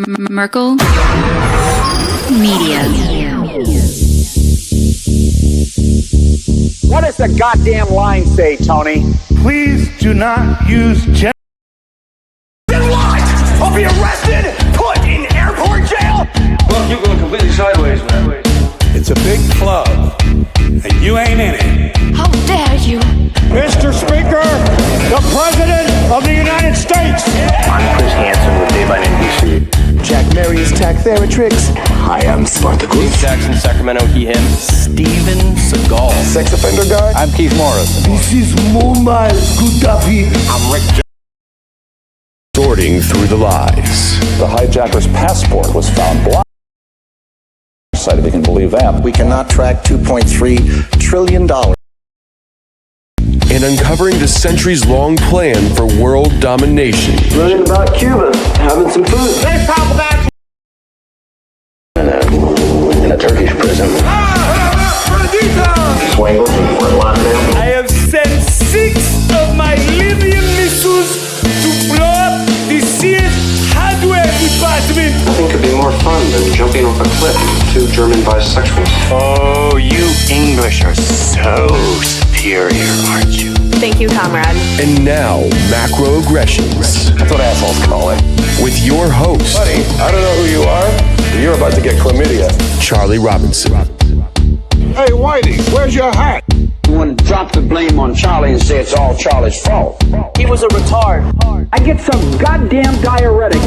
Merkel Media. What does the goddamn line say, Tony? Please do not use gender. Then what? I'll be arrested, put in airport jail? Look, you're going completely sideways, man. It's a big club, and you ain't in it. How dare you? Mr. Speaker, the President of the United States. I'm Chris Hansen with Daylight NBC. Jack Marius Tack-Theratrix. Hi, I'm Spartacus. Jackson, Sacramento, he, him. Steven Seagal. Sex offender guy. I'm Keith Morris. This is Muammar Gaddafi. I'm Rick. Sorting through the lies. The hijacker's passport was found blind. If you can believe that. We cannot track $2.3 trillion. And uncovering the centuries-long plan for world domination. Learning about Cuba, having some food. Let's talk about In a Turkish prison. Swangles and we're locked down. I have sent 6 of my Libyan missiles to blow up the Sears hardware department. Nothing could be more fun than jumping off a cliff with 2 German bisexuals. Oh, you English are so superior, aren't you? Thank you, comrade. And now, Macroaggressions. That's what assholes call it. With your host, Buddy, I don't know who you are, but you're about to get chlamydia. Charlie Robinson. Hey, Whitey, where's your hat? You want to drop the blame on Charlie and say it's all Charlie's fault. He was a retard. I get some goddamn diuretic.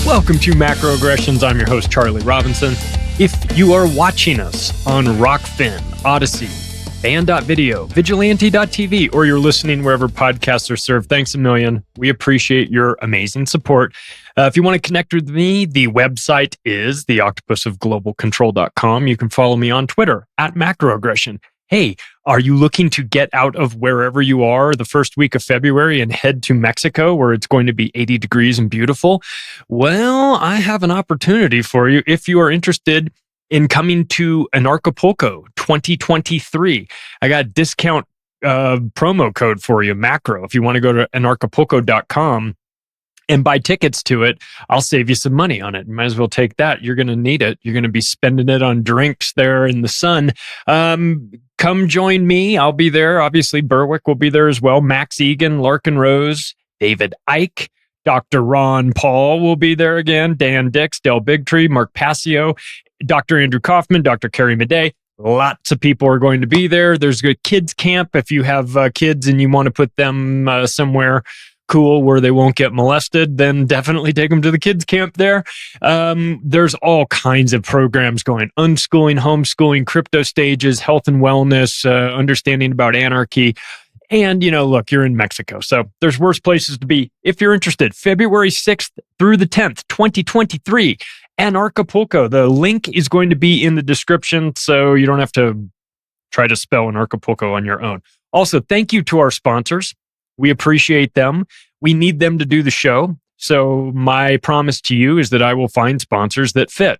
Welcome to Macroaggressions. I'm your host, Charlie Robinson. If you are watching us on Rockfin, Odyssey, Band.video, Vigilante.tv, or you're listening wherever podcasts are served, thanks a million. We appreciate your amazing support. If you want to connect with me, the website is theoctopusofglobalcontrol.com. You can follow me on Twitter at Macroaggression. Hey, are you looking to get out of wherever you are the first week of February and head to Mexico where it's going to be 80 degrees and beautiful? Well, I have an opportunity for you if you are interested in coming to Anarchapulco 2023. I got a discount promo code for you, Macro. If you want to go to anarchapulco.com and buy tickets to it, I'll save you some money on it. You might as well take that. You're going to need it. You're going to be spending it on drinks there in the sun. Come join me. I'll be there. Obviously, Berwick will be there as well. Max Egan, Larkin Rose, David Icke, Dr. Ron Paul will be there again. Dan Dix, Del Bigtree, Mark Passio, Dr. Andrew Kaufman, Dr. Carrie Madej. Lots of people are going to be there. There's a kids camp. If you have kids and you want to put them somewhere cool where they won't get molested, then definitely take them to the kids camp there. There's all kinds of programs going. Unschooling, homeschooling, crypto stages, health and wellness, understanding about anarchy. And, look, you're in Mexico, so there's worse places to be. If you're interested, February 6th through the 10th, 2023, Anarchapulco. The link is going to be in the description, so you don't have to try to spell Anarchapulco on your own. Also, thank you to our sponsors. We appreciate them. We need them to do the show. So my promise to you is that I will find sponsors that fit,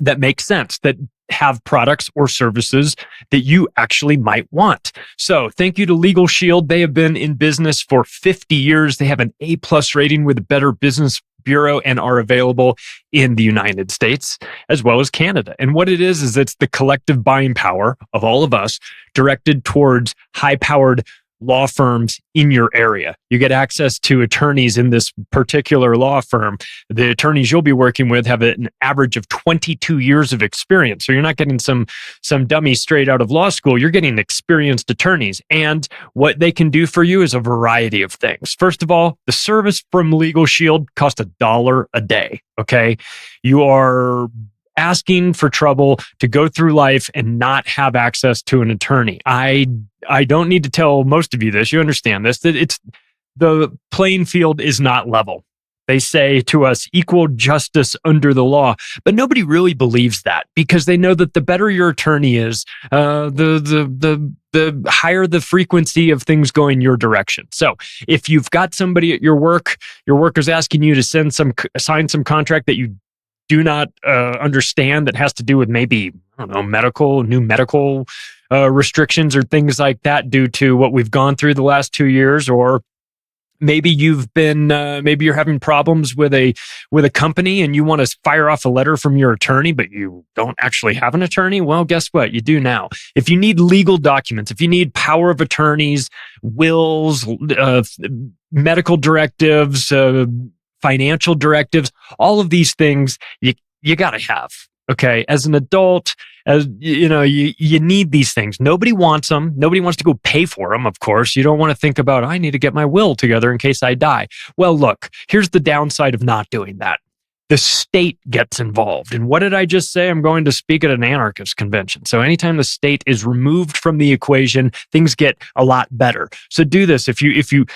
that make sense, that have products or services that you actually might want. So thank you to Legal Shield. They have been in business for 50 years. They have an A+ rating with a Better Business Bureau and are available in the United States as well as Canada. And what it is it's the collective buying power of all of us directed towards high-powered law firms in your area. You get access to attorneys in this particular law firm. The attorneys you'll be working with have an average of 22 years of experience. So you're not getting some dummy straight out of law school. You're getting experienced attorneys. And what they can do for you is a variety of things. First of all, the service from Legal Shield costs $1 a day. Okay. You are asking for trouble to go through life and not have access to an attorney. I don't need to tell most of you this. You understand this, that it's the playing field is not level. They say to us, equal justice under the law, but nobody really believes that because they know that the better your attorney is, the higher the frequency of things going your direction. So if you've got somebody at your work is asking you to sign some contract that you do not understand that has to do with maybe, I don't know, new medical restrictions or things like that due to what we've gone through the last 2 years, or maybe maybe you're having problems with a company and you want to fire off a letter from your attorney, but you don't actually have an attorney. Well, guess what? You do now. If you need legal documents, if you need power of attorneys, wills, medical directives, financial directives, all of these things you got to have. Okay. As an adult, as you know, you need these things. Nobody wants them. Nobody wants to go pay for them. Of course, you don't want to think about, I need to get my will together in case I die. Well, look, here's the downside of not doing that. The state gets involved. And what did I just say? I'm going to speak at an anarchist convention. So anytime the state is removed from the equation, things get a lot better. So do this. If you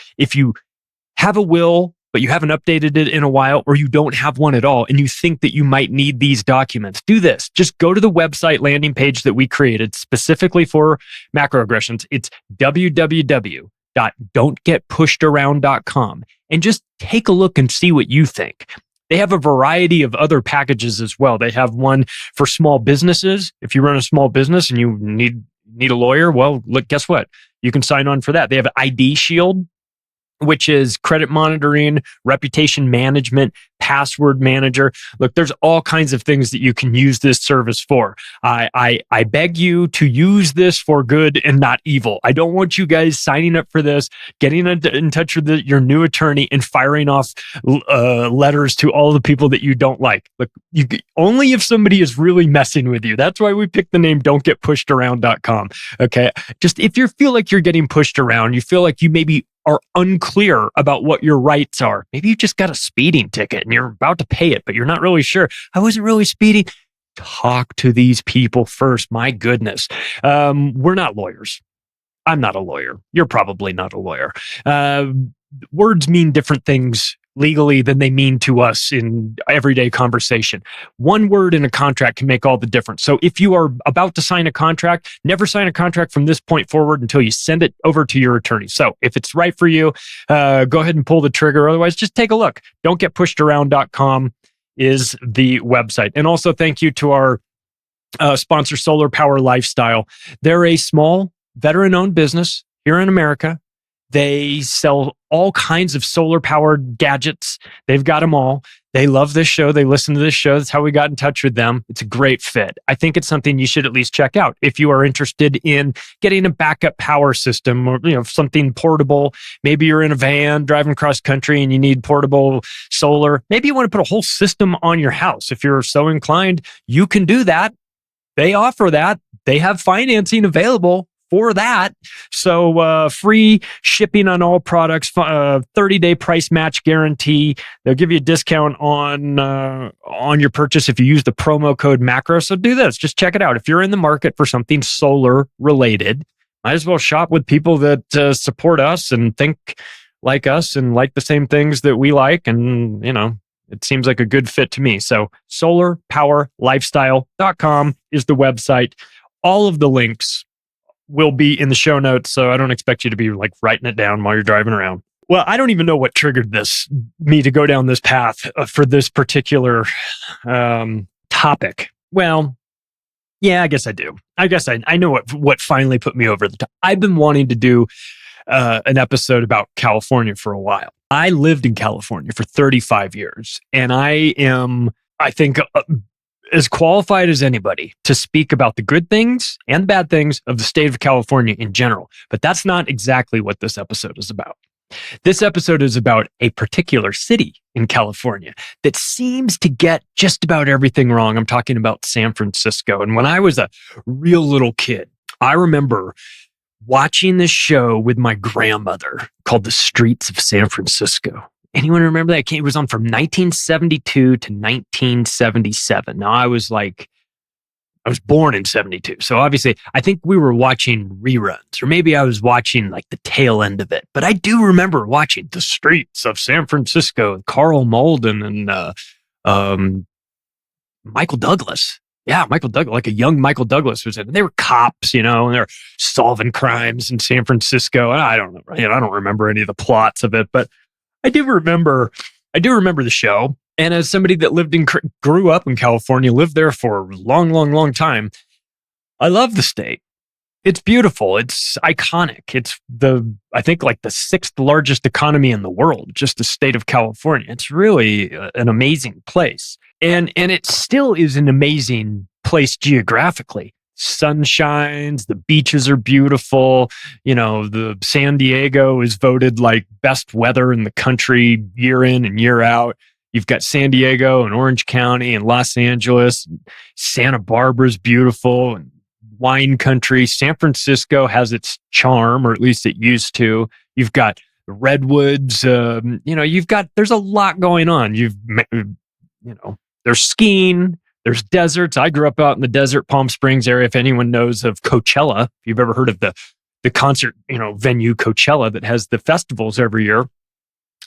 have a will, but you haven't updated it in a while, or you don't have one at all, and you think that you might need these documents, do this. Just go to the website landing page that we created specifically for macroaggressions. It's www.don'tgetpushedaround.com, and just take a look and see what you think. They have a variety of other packages as well. They have one for small businesses. If you run a small business and you need a lawyer, well, look, guess what? You can sign on for that. They have ID Shield, which is credit monitoring, reputation management, password manager. Look, there's all kinds of things that you can use this service for. I beg you to use this for good and not evil. I don't want you guys signing up for this, getting in touch with your new attorney and firing off letters to all the people that you don't like. Look, only if somebody is really messing with you. That's why we picked the name don'tgetpushedaround.com. Okay. Just if you feel like you're getting pushed around, you feel like you maybe are unclear about what your rights are. Maybe you just got a speeding ticket and you're about to pay it, but you're not really sure. I wasn't really speeding. Talk to these people first. My goodness. We're not lawyers. I'm not a lawyer. You're probably not a lawyer. Words mean different things legally than they mean to us in everyday conversation. One word in a contract can make all the difference. So if you are about to sign a contract, never sign a contract from this point forward until you send it over to your attorney. So if it's right for you, go ahead and pull the trigger. Otherwise, just take a look. Don'tgetpushedaround.com is the website. And also thank you to our sponsor, Solar Power Lifestyle. They're a small veteran-owned business here in America. They sell all kinds of solar powered gadgets. They've got them all. They love this show. They listen to this show. That's how we got in touch with them. It's a great fit. I think it's something you should at least check out if you are interested in getting a backup power system or something portable. Maybe you're in a van driving cross country and you need portable solar. Maybe you want to put a whole system on your house. If you're so inclined, you can do that. They offer that. They have financing available for that. So free shipping on all products, 30-day price match guarantee. They'll give you a discount on your purchase if you use the promo code macro. So do this. Just check it out. If you're in the market for something solar related, might as well shop with people that support us and think like us and like the same things that we like. And, it seems like a good fit to me. So solarpowerlifestyle.com is the website. All of the links will be in the show notes, so I don't expect you to be writing it down while you're driving around. Well, I don't even know what triggered me to go down this path for this particular topic. Well, yeah, I guess I do. I guess I know what finally put me over the top. I've been wanting to do an episode about California for a while. I lived in California for 35 years, and I am, I think, as qualified as anybody to speak about the good things and bad things of the state of California in general. But that's not exactly what this episode is about. This episode is about a particular city in California that seems to get just about everything wrong. I'm talking about San Francisco. And when I was a real little kid, I remember watching this show with my grandmother called The Streets of San Francisco. Anyone remember that? It was on from 1972 to 1977. Now, I was born in 72. So obviously, I think we were watching reruns, or maybe I was watching the tail end of it. But I do remember watching The Streets of San Francisco, Carl Malden and Michael Douglas. Yeah, Michael Douglas, a young Michael Douglas was in it. They were cops, and they're solving crimes in San Francisco. And I don't know, I don't remember any of the plots of it, but I do remember the show. And as somebody that grew up in California, lived there for a long, long, long time, I love the state. It's beautiful. It's iconic. It's I think like the 6th largest economy in the world, just the state of California. It's really an amazing place. And it still is an amazing place geographically. Sun shines, the beaches are beautiful. The San Diego is voted like best weather in the country year in and year out. You've got San Diego and Orange County and Los Angeles. Santa Barbara's beautiful and wine country. San Francisco has its charm, or at least it used to. You've got redwoods. There's a lot going on. There's skiing. There's deserts. I grew up out in the desert, Palm Springs area. If anyone knows of Coachella, if you've ever heard of the concert, venue Coachella that has the festivals every year,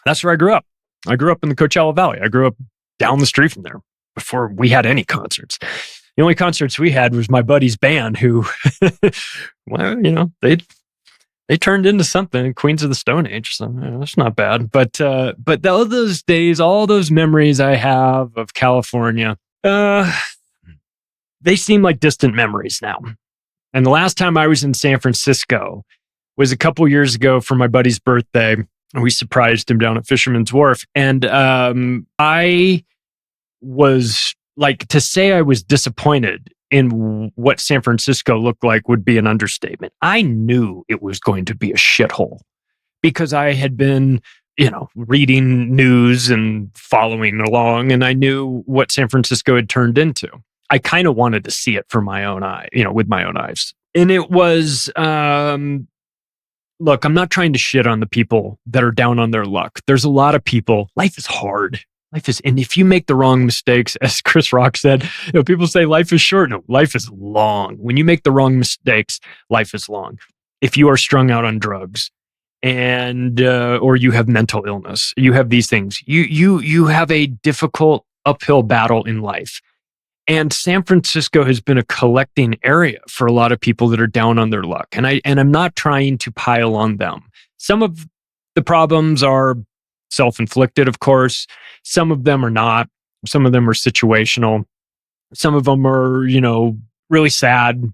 that's where I grew up. I grew up in the Coachella Valley. I grew up down the street from there before we had any concerts. The only concerts we had was my buddy's band who, they turned into something, Queens of the Stone Age. So that's not bad. But all those days, all those memories I have of California, they seem like distant memories now. And the last time I was in San Francisco was a couple years ago for my buddy's birthday. We surprised him down at Fisherman's Wharf. And I was like, to say I was disappointed in what San Francisco looked like would be an understatement. I knew it was going to be a shithole because I had been, reading news and following along, and I knew what San Francisco had turned into. I kind of wanted to see it for my own eye, with my own eyes. And it was, look, I'm not trying to shit on the people that are down on their luck. There's a lot of people. Life is hard. And if you make the wrong mistakes, as Chris Rock said, people say life is short. No, life is long. When you make the wrong mistakes, life is long. If you are strung out on drugs and or you have mental illness, you have these things. You have a difficult uphill battle in life. And San Francisco has been a collecting area for a lot of people that are down on their luck. And I'm not trying to pile on them. Some of the problems are self-inflicted, of course. Some of them are not. Some of them are situational. Some of them are, really sad.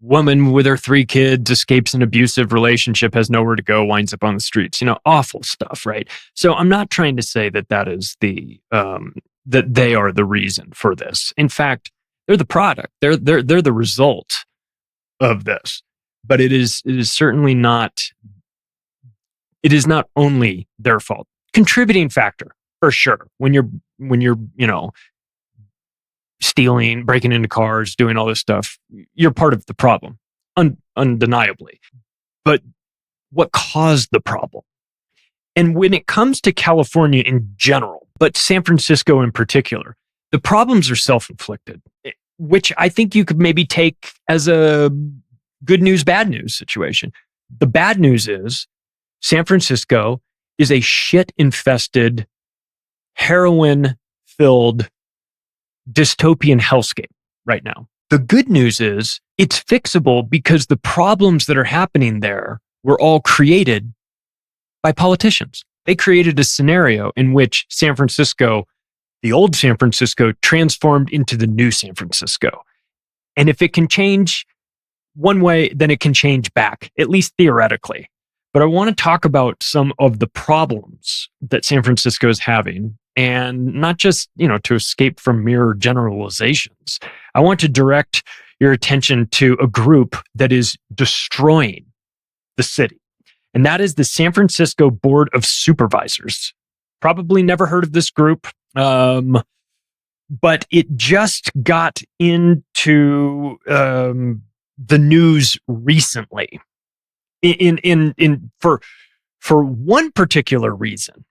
Woman with her 3 kids escapes an abusive relationship, has nowhere to go, winds up on the streets. Awful stuff, right? So I'm not trying to say that is the that they are the reason for this. In fact, they're the product. They're the result of this. But it is certainly not. It is not only their fault. Contributing factor for sure. When you're stealing, breaking into cars, doing all this stuff, you're part of the problem, undeniably. But what caused the problem? And when it comes to California in general, but San Francisco in particular, the problems are self-inflicted, which I think you could maybe take as a good news, bad news situation. The bad news is San Francisco is a shit-infested, heroin-filled dystopian hellscape right now. The good news is it's fixable because the problems that are happening there were all created by politicians. They created a scenario in which San Francisco, the old San Francisco, transformed into the new San Francisco. And if it can change one way, then it can change back, at least theoretically. But I want to talk about some of the problems that San Francisco is having, and not just, to escape from mere generalizations. I want to direct your attention to a group that is destroying the city. And that is the San Francisco Board of Supervisors. Probably never heard of this group, but it just got into the news recently. For one particular reason,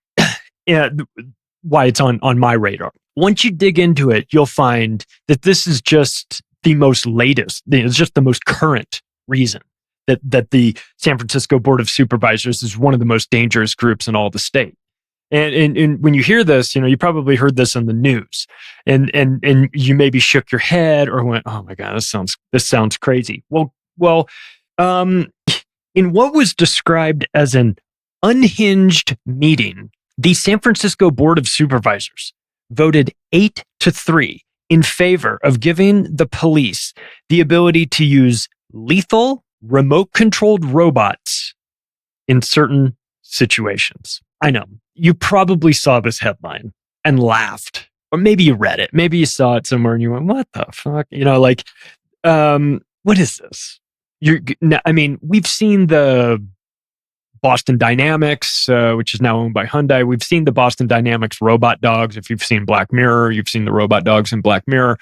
why it's on my radar. Once you dig into it, you'll find that this is just the most latest. It's just the most current reason that the San Francisco Board of Supervisors is one of the most dangerous groups in all the state. And when you hear this, you probably heard this on the news, and you maybe shook your head or went, "Oh my God, this sounds crazy." Well, in what was described as an unhinged meeting The San Francisco Board of Supervisors voted 8-3 in favor of giving the police the ability to use lethal, remote-controlled robots in certain situations. I know, you probably saw this headline and laughed. Or maybe you read it. Maybe you saw it somewhere and you went, what the fuck? What is this? We've seen the Boston Dynamics, which is now owned by Hyundai. We've seen the Boston Dynamics robot dogs. If you've seen Black Mirror, you've seen the robot dogs in Black Mirror.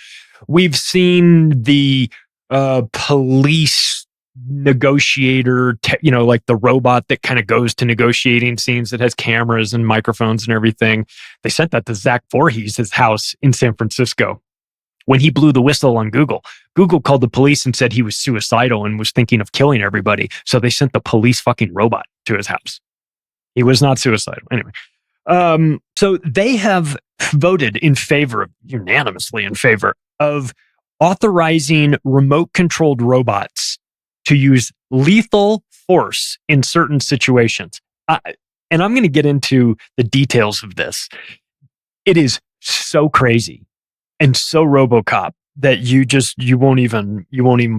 We've seen the police negotiator, like the robot that kind of goes to negotiating scenes that has cameras and microphones and everything. They sent that to Zach Voorhees' house in San Francisco. When he blew the whistle on Google, Google called the police and said he was suicidal and was thinking of killing everybody. So they sent the police fucking robot to his house. He was not suicidal. Anyway, so they have voted unanimously in favor of authorizing remote-controlled robots to use lethal force in certain situations. And I'm going to get into the details of this. It is so crazy and so RoboCop that you won't even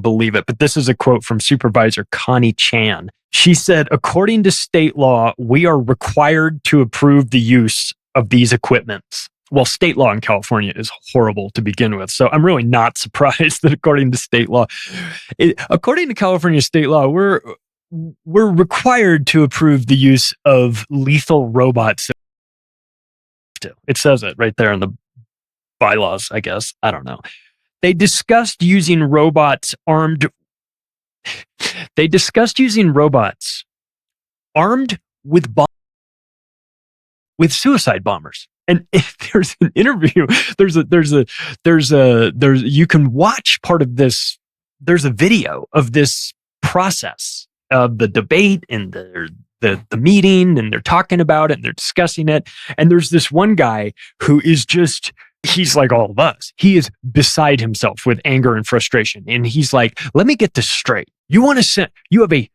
believe it. But this is a quote from Supervisor Connie Chan. She said, according to state law, we are required to approve the use of these equipments. Well, state law in California is horrible to begin with. So I'm really not surprised that according to state law, according to California state law, we're required to approve the use of lethal robots. It says it right there in the bylaws, I guess. I don't know. They discussed using robots armed with suicide bombers. And if there's an interview, you can watch part of this. There's a video of this process of the debate and the meeting, and they're talking about it and they're discussing it. And there's this one guy who is he's like all of us. He is beside himself with anger and frustration. And he's like, let me get this straight. You have a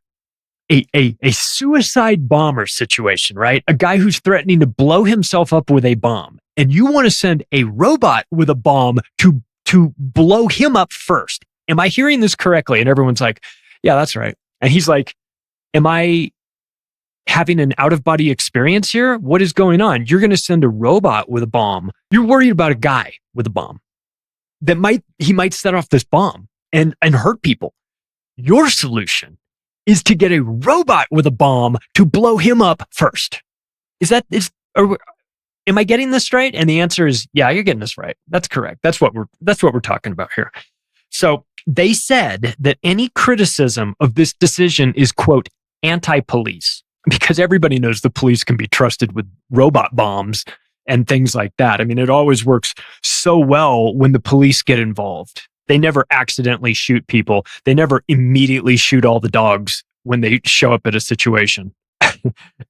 suicide bomber situation, right? A guy who's threatening to blow himself up with a bomb. And you want to send a robot with a bomb to blow him up first. Am I hearing this correctly? And everyone's like, yeah, that's right. And he's like, am I having an out-of-body experience here? What is going on? You're going to send a robot with a bomb. You're worried about a guy with a bomb he might set off this bomb and hurt people. Your solution is to get a robot with a bomb to blow him up first. Am I getting this right? And the answer is, yeah, you're getting this right. That's correct. That's what we're talking about here. So they said that any criticism of this decision is, quote, anti-police, because everybody knows the police can be trusted with robot bombs and things like that. I mean, it always works so well when the police get involved. They never accidentally shoot people. They never immediately shoot all the dogs when they show up at a situation.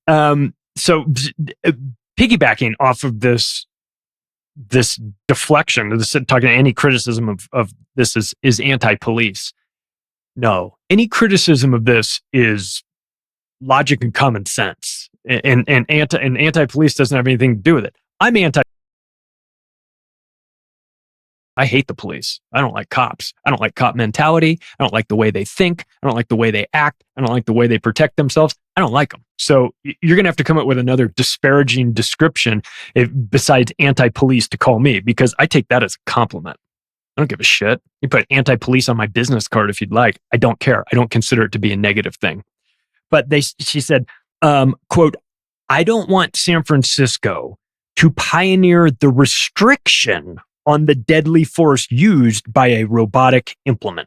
So piggybacking off of this deflection, talking any criticism of this is anti-police. No, any criticism of this is logic and common sense, and anti-police doesn't have anything to do with it. I hate the police. I don't like cops. I don't like cop mentality. I don't like the way they think. I don't like the way they act. I don't like the way they protect themselves. I don't like them. So you're going to have to come up with another disparaging description besides anti-police to call me, because I take that as a compliment. I don't give a shit. You put anti-police on my business card if you'd like. I don't care. I don't consider it to be a negative thing. But she said, quote, I don't want San Francisco to pioneer the restriction on the deadly force used by a robotic implement.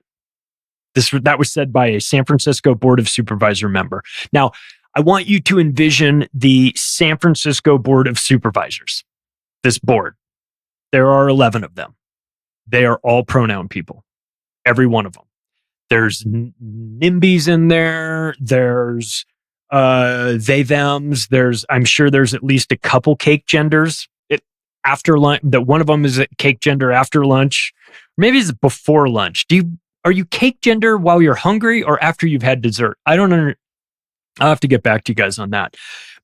That was said by a San Francisco Board of Supervisor member. Now, I want you to envision the San Francisco Board of Supervisors. This board, there are 11 of them. They are all pronoun people, every one of them. There's NIMBYs in there. There's they, thems. I'm sure there's at least a couple cake genders. After lunch, that one of them is a cake gender after lunch. Maybe it's before lunch. Are you cake gender while you're hungry or after you've had dessert? I don't know. I'll have to get back to you guys on that.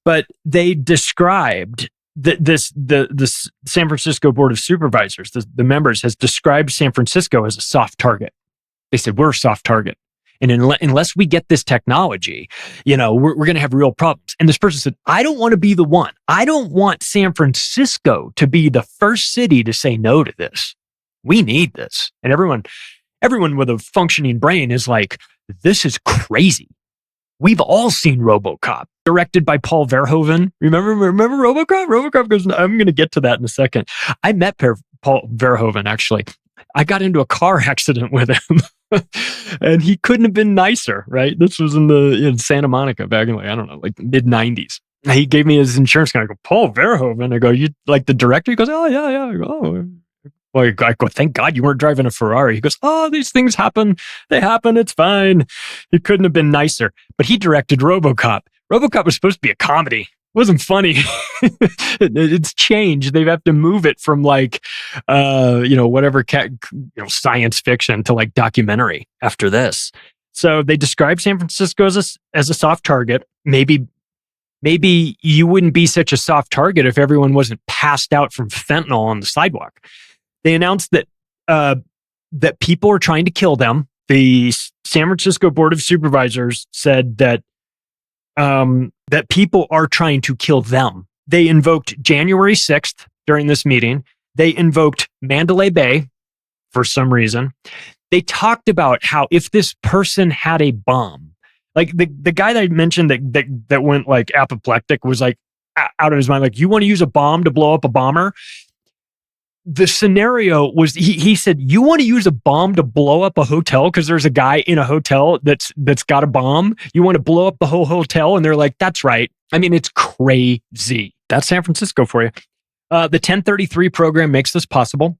But they described the San Francisco Board of Supervisors, the members, has described San Francisco as a soft target. They said, we're a soft target. And unless we get this technology, we're going to have real problems. And this person said, I don't want to be the one. I don't want San Francisco to be the first city to say no to this. We need this. And everyone with a functioning brain is like, this is crazy. We've all seen RoboCop, directed by Paul Verhoeven. Remember RoboCop? RoboCop goes, I'm going to get to that in a second. I met Paul Verhoeven, actually. I got into a car accident with him. And he couldn't have been nicer, right? This was in Santa Monica back in mid-90s. He gave me his insurance card. I go, Paul Verhoeven. I go, you like the director? He goes, oh, yeah. I go, oh. Well, I go, thank God you weren't driving a Ferrari. He goes, oh, these things happen. They happen. It's fine. He couldn't have been nicer. But he directed RoboCop. RoboCop was supposed to be a comedy. It wasn't funny. It's changed. They have to move it from science fiction to like documentary after this. So they describe San Francisco as a soft target. Maybe you wouldn't be such a soft target if everyone wasn't passed out from fentanyl on the sidewalk. They announced that people are trying to kill them. The San Francisco Board of Supervisors said that people are trying to kill them. They invoked January 6th during this meeting. They invoked Mandalay Bay for some reason. They talked about how if this person had a bomb, like the guy that I mentioned that went like apoplectic was like out of his mind, like, you want to use a bomb to blow up a bomber? The scenario was, he said, you want to use a bomb to blow up a hotel because there's a guy in a hotel that's got a bomb? You want to blow up the whole hotel? And they're like, that's right. I mean, it's crazy. That's San Francisco for you. The 1033 program makes this possible,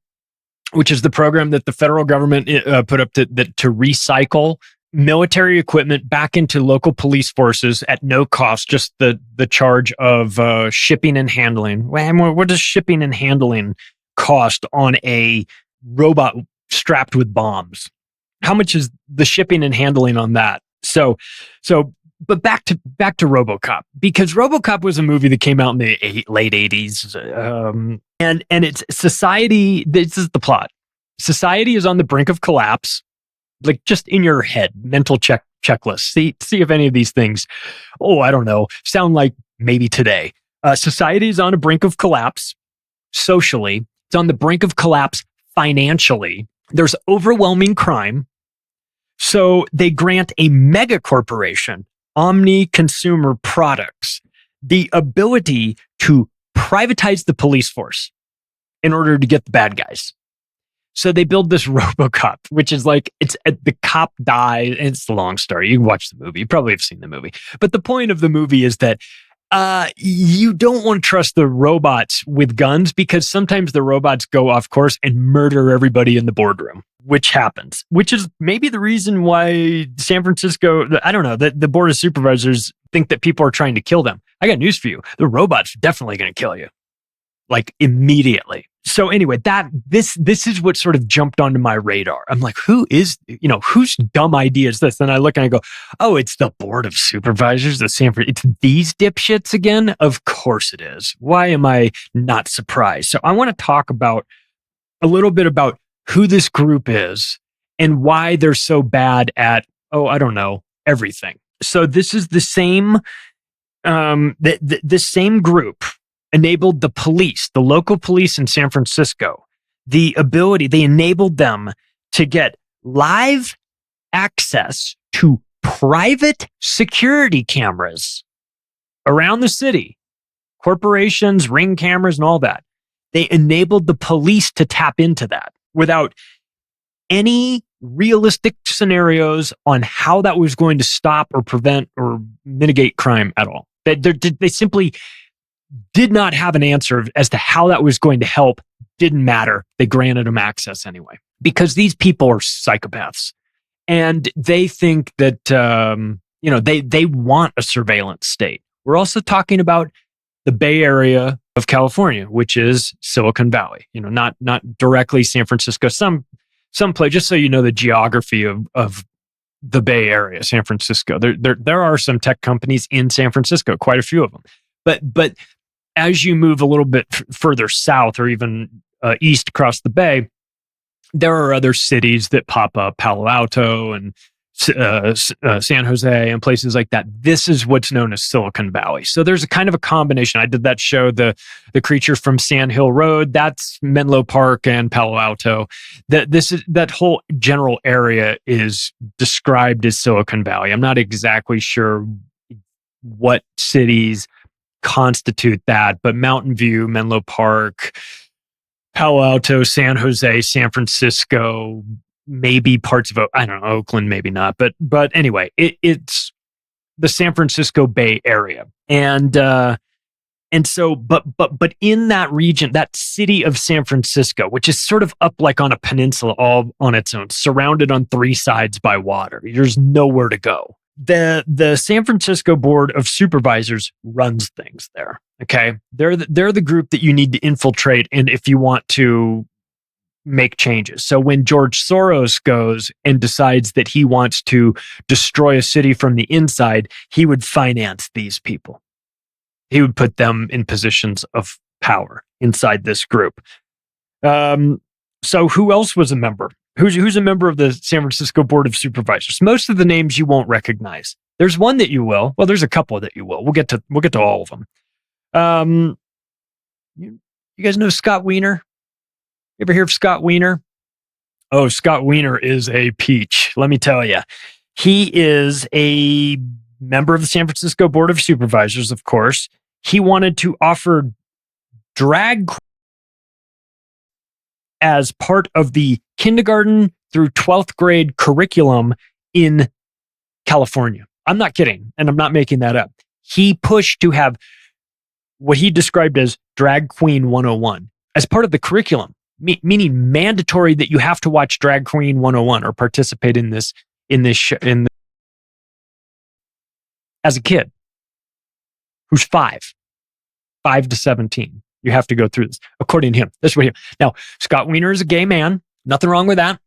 which is the program that the federal government put up to recycle military equipment back into local police forces at no cost, just the charge of shipping and handling. What does shipping and handling cost on a robot strapped with bombs? How much is the shipping and handling on that? But back to RoboCop, because RoboCop was a movie that came out in the late 80s. And it's society, this is the plot. Society is on the brink of collapse, like just in your head, mental checklist. See if any of these things, I don't know, sound like maybe today. Society is on a brink of collapse socially. It's on the brink of collapse financially. There's overwhelming crime. So they grant a mega corporation, Omni Consumer Products, the ability to privatize the police force in order to get the bad guys. So they build this RoboCop, which is like, the cop dies. It's a long story. You can watch the movie. You probably have seen the movie. But the point of the movie is that you don't want to trust the robots with guns, because sometimes the robots go off course and murder everybody in the boardroom, which happens, which is maybe the reason why San Francisco, I don't know, the Board of Supervisors think that people are trying to kill them. I got news for you. The robot's definitely going to kill you, like immediately. So anyway, this is what sort of jumped onto my radar. I'm like, whose dumb idea is this? And I look and I go, oh, it's the Board of Supervisors of Sanford. It's these dipshits again? Of course it is. Why am I not surprised? So I want to talk about a little bit about who this group is and why they're so bad at, I don't know, everything. So this is the same, the same group enabled the police, the local police in San Francisco, the ability, they enabled them to get live access to private security cameras around the city, corporations, Ring cameras, and all that. They enabled the police to tap into that without any realistic scenarios on how that was going to stop or prevent or mitigate crime at all. They simply did not have an answer as to how that was going to help. Didn't matter. They granted them access anyway, because these people are psychopaths and they think that, they want a surveillance state. We're also talking about the Bay Area of California, which is Silicon Valley, not directly San Francisco, some place, just so you know the geography of the Bay Area, San Francisco. There are some tech companies in San Francisco, quite a few of them. But as you move a little bit further south or even east across the bay, there are other cities that pop up, Palo Alto and San Jose and places like that. This is what's known as Silicon Valley. So there's a kind of a combination. I did that show, the Creature from Sand Hill Road. That's Menlo Park and Palo Alto. That whole general area is described as Silicon Valley. I'm not exactly sure what cities constitute that, but Mountain View, Menlo Park, Palo Alto, San Jose, San Francisco, maybe parts of, I don't know, Oakland, maybe not. But anyway, it's the San Francisco Bay Area. And so, but in that region, that city of San Francisco, which is sort of up like on a peninsula all on its own, surrounded on three sides by water, there's nowhere to go. The San Francisco Board of Supervisors runs things there. Okay. They're the group that you need to infiltrate. And if you want to make changes. So when George Soros goes and decides that he wants to destroy a city from the inside, he would finance these people. He would put them in positions of power inside this group. So who else was a member? Who's a member of the San Francisco Board of Supervisors? Most of the names you won't recognize. There's one that you will. Well, there's a couple that you will. We'll get to all of them. You guys know Scott Wiener? You ever hear of Scott Wiener? Oh, Scott Wiener is a peach. Let me tell you. He is a member of the San Francisco Board of Supervisors, of course. He wanted to offer drag as part of the kindergarten through 12th grade curriculum in California. I'm not kidding, and I'm not making that up. He pushed to have what he described as Drag Queen 101 as part of the curriculum. Meaning mandatory that you have to watch Drag Queen 101 or participate in this as a kid who's 5 to 17. You have to go through this, according to him. That's what Now, Scott Wiener is a gay man. Nothing wrong with that.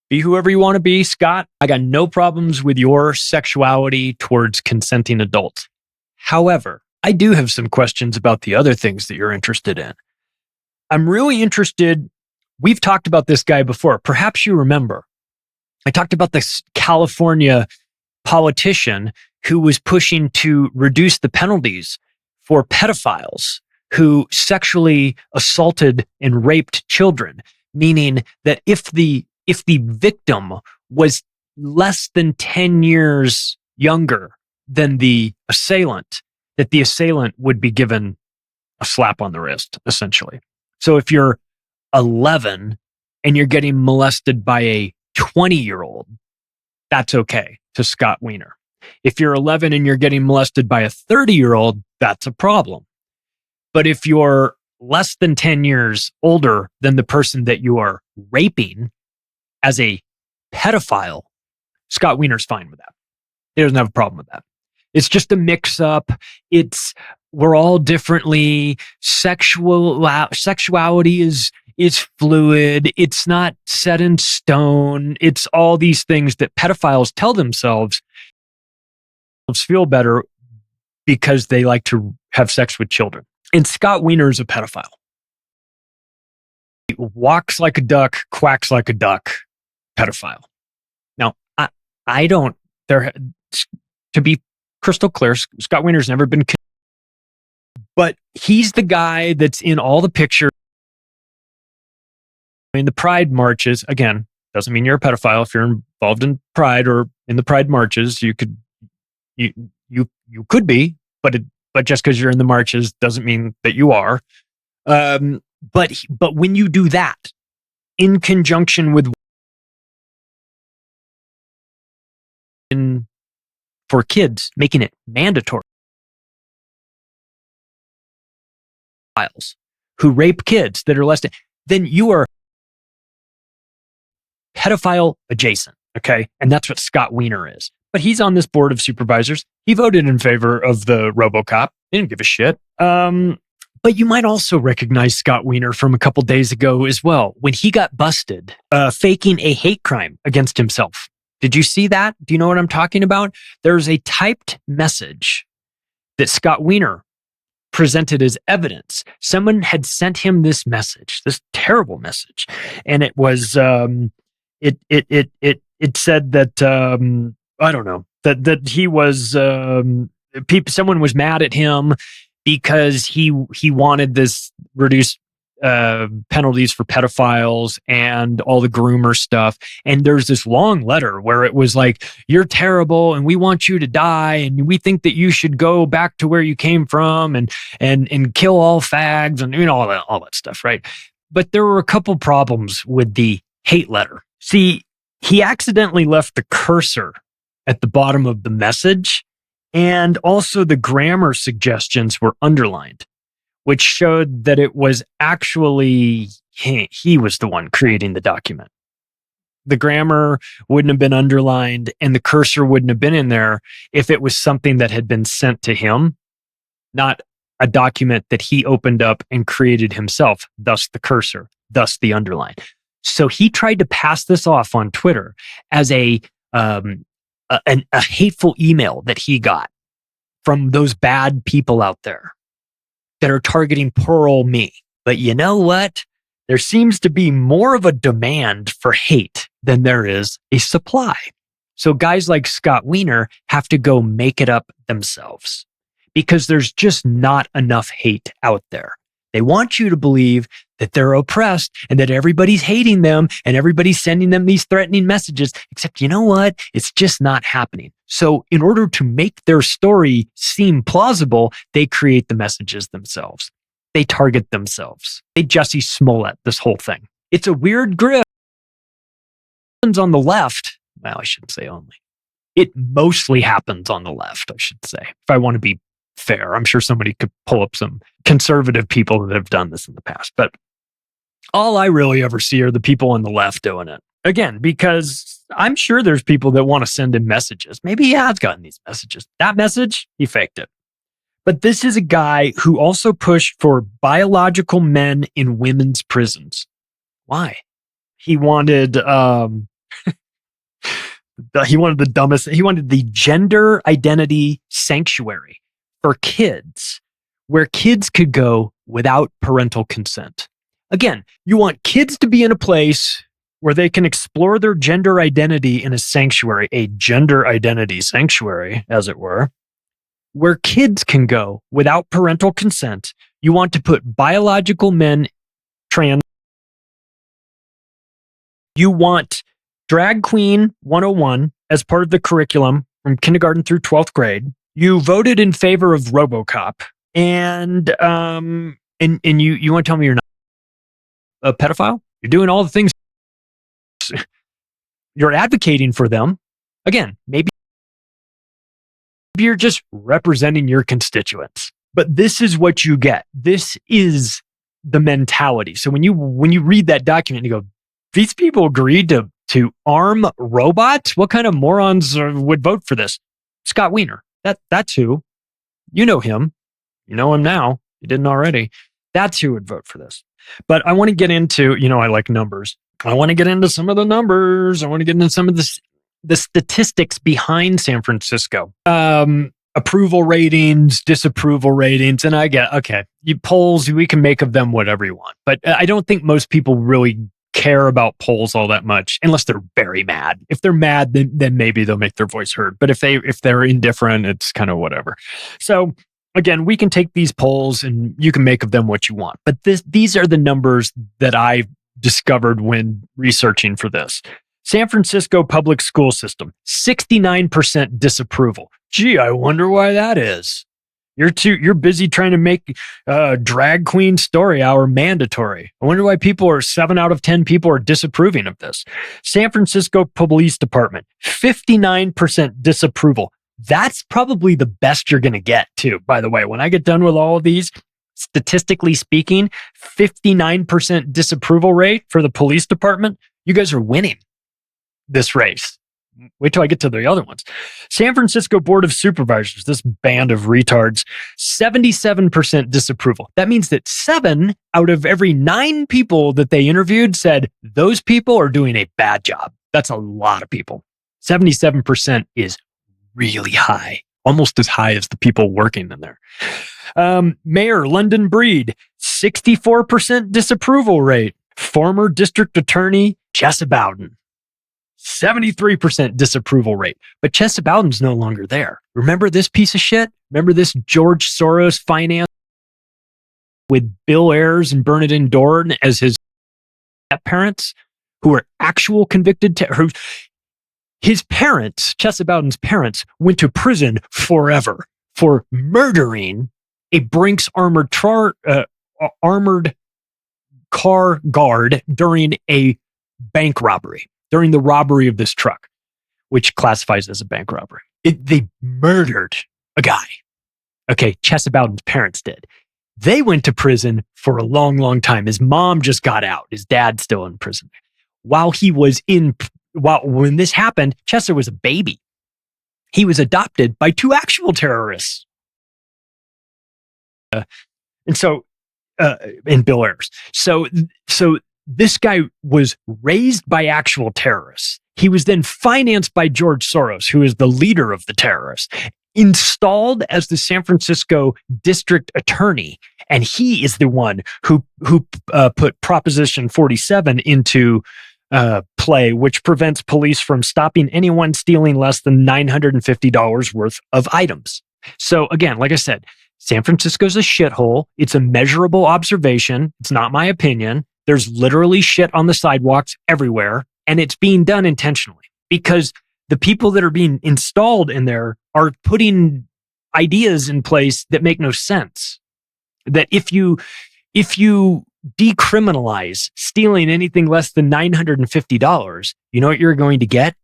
Be whoever you want to be, Scott. I got no problems with your sexuality towards consenting adults. However, I do have some questions about the other things that you're interested in. I'm really interested. We've talked about this guy before. Perhaps you remember. I talked about this California politician who was pushing to reduce the penalties for pedophiles who sexually assaulted and raped children, meaning that if the victim was less than 10 years younger than the assailant, that the assailant would be given a slap on the wrist, essentially. So if you're 11 and you're getting molested by a 20-year-old, that's okay to Scott Wiener. If you're 11 and you're getting molested by a 30-year-old, that's a problem. But if you're less than 10 years older than the person that you are raping as a pedophile, Scott Wiener's fine with that. He doesn't have a problem with that. It's just a mix-up. We're all differently. Sexuality is fluid. It's not set in stone. It's all these things that pedophiles tell themselves feel better because they like to have sex with children. And Scott Wiener is a pedophile. He walks like a duck, quacks like a duck, pedophile. Now, to be crystal clear, Scott Wiener's never been, but he's the guy that's in all the pictures. In the Pride marches. Again, doesn't mean you're a pedophile. If you're involved in Pride or in the Pride marches, you could be, but just because you're in the marches doesn't mean that you are. But when you do that in conjunction with for kids, making it mandatory, who rape kids that are less than, then you are pedophile adjacent. Okay. And that's what Scott Wiener is. But he's on this board of supervisors. He voted in favor of the RoboCop. He didn't give a shit. But you might also recognize Scott Wiener from a couple days ago as well, when he got busted faking a hate crime against himself. Did you see that? Do you know what I'm talking about? There's a typed message that Scott Wiener presented as evidence. Someone had sent him this message, this terrible message, and it was it said that I don't know, that he was someone was mad at him because he wanted this reduced penalties for pedophiles and all the groomer stuff. And there's this long letter where it was like, you're terrible and we want you to die and we think that you should go back to where you came from and kill all fags and all that stuff, right? But there were a couple problems with the hate letter. See, he accidentally left the cursor at the bottom of the message, and also the grammar suggestions were underlined, which showed that it was actually he was the one creating the document. The grammar wouldn't have been underlined and the cursor wouldn't have been in there if it was something that had been sent to him, not a document that he opened up and created himself, thus the cursor, thus the underline. So he tried to pass this off on Twitter as a hateful email that he got from those bad people out there that are targeting poor old me. But you know what? There seems to be more of a demand for hate than there is a supply. So guys like Scott Wiener have to go make it up themselves because there's just not enough hate out there. They want you to believe that they're oppressed and that everybody's hating them and everybody's sending them these threatening messages, except you know what? It's just not happening. So in order to make their story seem plausible, they create the messages themselves. They target themselves. They Jussie Smollett this whole thing. It's a weird grift. On the left, well, I shouldn't say only. It mostly happens on the left, I should say, if I want to be fair. I'm sure somebody could pull up some conservative people that have done this in the past, but all I really ever see are the people on the left doing it. Again, because I'm sure there's people that want to send him messages. Maybe he has gotten these messages. That message, he faked it. But this is a guy who also pushed for biological men in women's prisons. Why? He wanted he wanted the dumbest. He wanted the gender identity sanctuary for kids, where kids could go without parental consent. Again, you want kids to be in a place where they can explore their gender identity in a sanctuary, a gender identity sanctuary, as it were, where kids can go without parental consent. You want to put biological men, trans. You want Drag Queen 101 as part of the curriculum from kindergarten through 12th grade. You voted in favor of RoboCop, and you want to tell me you're not a pedophile? You're doing all the things. You're advocating for them. Again, maybe you're just representing your constituents. But this is what you get. This is the mentality. So when you read that document, you go, these people agreed to arm robots? What kind of morons would vote for this? Scott Wiener. That's who. You know him. You know him now. You didn't already. That's who would vote for this. But I want to get into, I like numbers. I want to get into some of the numbers. I want to get into some of the statistics behind San Francisco. Approval ratings, disapproval ratings. And I get, okay, polls, we can make of them whatever you want. But I don't think most people really care about polls all that much unless they're very mad. If they're mad, then maybe they'll make their voice heard. But if they're indifferent, it's kind of whatever. So again, we can take these polls and you can make of them what you want. But these are the numbers that I discovered when researching for this. San Francisco public school system, 69% disapproval. Gee, I wonder why that is. You're busy trying to make drag queen story hour mandatory. I wonder why 7 out of 10 people are disapproving of this. San Francisco Police Department, 59% disapproval. That's probably the best you're going to get too. By the way, when I get done with all of these, statistically speaking, 59% disapproval rate for the police department. You guys are winning this race. Wait till I get to the other ones. San Francisco Board of Supervisors, this band of retards, 77% disapproval. That means that 7 out of every 9 people that they interviewed said those people are doing a bad job. That's a lot of people. 77% is really high, almost as high as the people working in there. Mayor London Breed, 64% disapproval rate. Former district attorney Chesa Bowden, 73% disapproval rate. But Chesa Bowden's no longer there. Remember this piece of shit? Remember this George Soros finance with Bill Ayers and Bernadette Dohrn as his parents, who were actual convicted his parents, Chesa Bowden's parents, went to prison forever for murdering a Brinks armored car guard during a bank robbery, during the robbery of this truck, which classifies as a bank robbery. They murdered a guy. Okay, Chesa Bowden's parents did. They went to prison for a long, long time. His mom just got out. His dad's still in prison. When this happened, Chesa was a baby. He was adopted by two actual terrorists. And Bill Ayers. So this guy was raised by actual terrorists. He was then financed by George Soros, who is the leader of the terrorists, installed as the San Francisco district attorney. And he is the one who put Proposition 47 into play, which prevents police from stopping anyone stealing less than $950 worth of items. So again, like I said, San Francisco's a shithole. It's a measurable observation. It's not my opinion. There's literally shit on the sidewalks everywhere, and it's being done intentionally because the people that are being installed in there are putting ideas in place that make no sense. That if you decriminalize stealing anything less than $950, you know what you're going to get?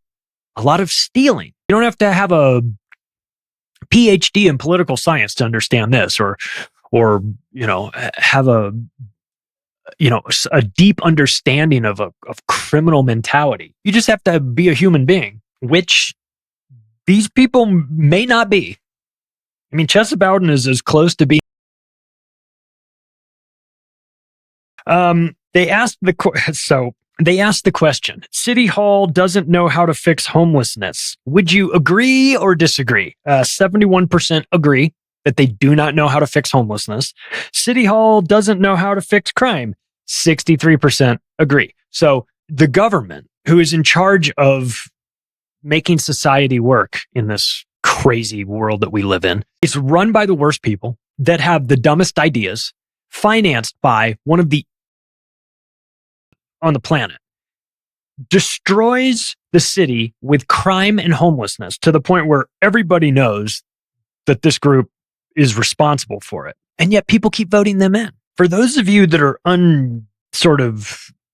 A lot of stealing. You don't have to have a PhD in political science to understand this, or have a deep understanding of criminal mentality. You just have to be a human being, which these people may not be. I mean, Chesa Bowden is as close to being. They asked the question, City Hall doesn't know how to fix homelessness. Would you agree or disagree? 71% agree that they do not know how to fix homelessness. City Hall doesn't know how to fix crime. 63% agree. So the government, who is in charge of making society work in this crazy world that we live in, is run by the worst people that have the dumbest ideas, financed by one of the on the planet, destroys the city with crime and homelessness to the point where everybody knows that this group is responsible for it. And yet people keep voting them in. For those of you that are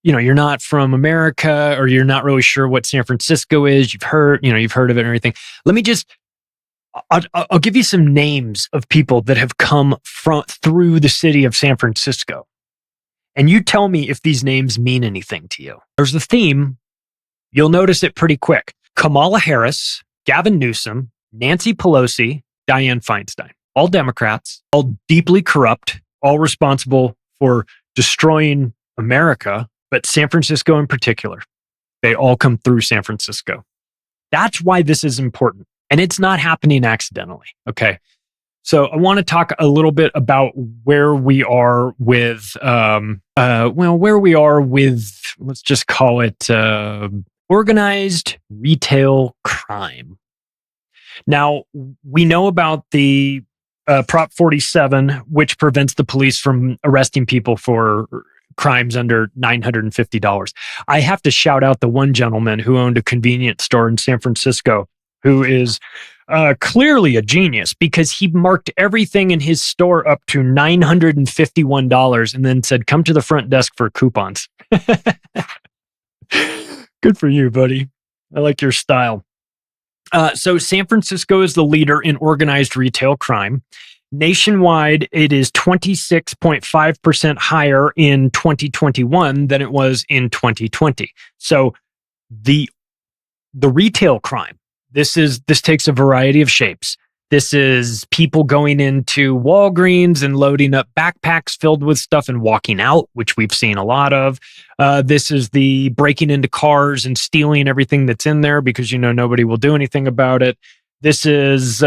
you're not from America, or you're not really sure what San Francisco is, you've heard of it and everything. Let me I'll give you some names of people that have come through the city of San Francisco. And you tell me if these names mean anything to you. There's the theme. You'll notice it pretty quick. Kamala Harris, Gavin Newsom, Nancy Pelosi, Dianne Feinstein. All Democrats, all deeply corrupt, all responsible for destroying America, but San Francisco in particular. They all come through San Francisco. That's why this is important. And it's not happening accidentally. Okay. So I want to talk a little bit about where we are with, let's just call it organized retail crime. Now, we know about the Prop 47, which prevents the police from arresting people for crimes under $950. I have to shout out the one gentleman who owned a convenience store in San Francisco, who is clearly a genius, because he marked everything in his store up to $951 and then said, come to the front desk for coupons. Good for you, buddy. I like your style. So San Francisco is the leader in organized retail crime. Nationwide, it is 26.5% higher in 2021 than it was in 2020. So the retail crime, this takes a variety of shapes. This is people going into Walgreens and loading up backpacks filled with stuff and walking out, which we've seen a lot of. This is the breaking into cars and stealing everything that's in there because, nobody will do anything about it. This is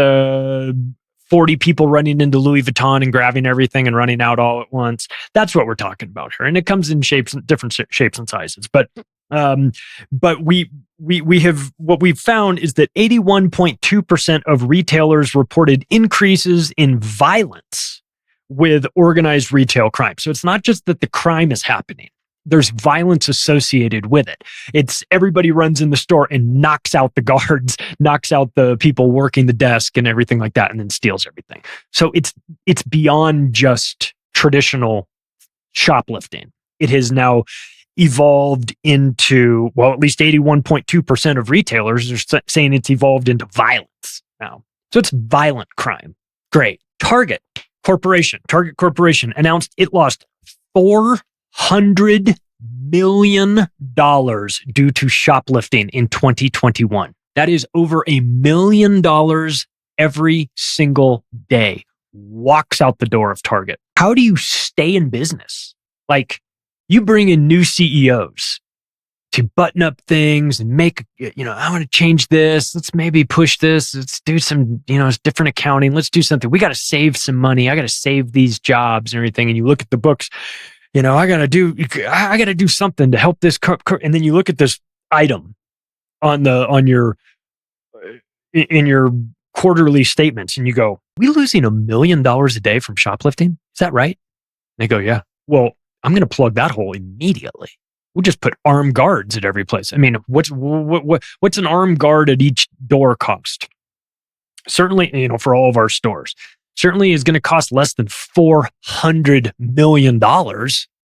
40 people running into Louis Vuitton and grabbing everything and running out all at once. That's what we're talking about here. And it comes in different shapes and sizes. But we have, what we've found is that 81.2% of retailers reported increases in violence with organized retail crime. So it's not just that the crime is happening. There's violence associated with it. It's everybody runs in the store and knocks out the guards, knocks out the people working the desk and everything like that, and then steals everything. So it's beyond just traditional shoplifting. It has now evolved into, well, at least 81.2% of retailers are saying it's evolved into violence now. So it's violent crime. Great. Target Corporation announced it lost $400 million due to shoplifting in 2021. That is over $1 million every single day walks out the door of Target. How do you stay in business? Like, you bring in new CEOs to button up things and make, I want to change this. Let's maybe push this. Let's do some, it's different accounting. Let's do something. We got to save some money. I got to save these jobs and everything. And you look at the books, I got to do something to help this. And then you look at this item in your quarterly statements and you go, we losing $1 million a day from shoplifting? Is that right? And they go, yeah. Well, I'm going to plug that hole immediately. We'll just put armed guards at every place. I mean, what's an armed guard at each door cost? Certainly, for all of our stores, certainly is going to cost less than $400 million.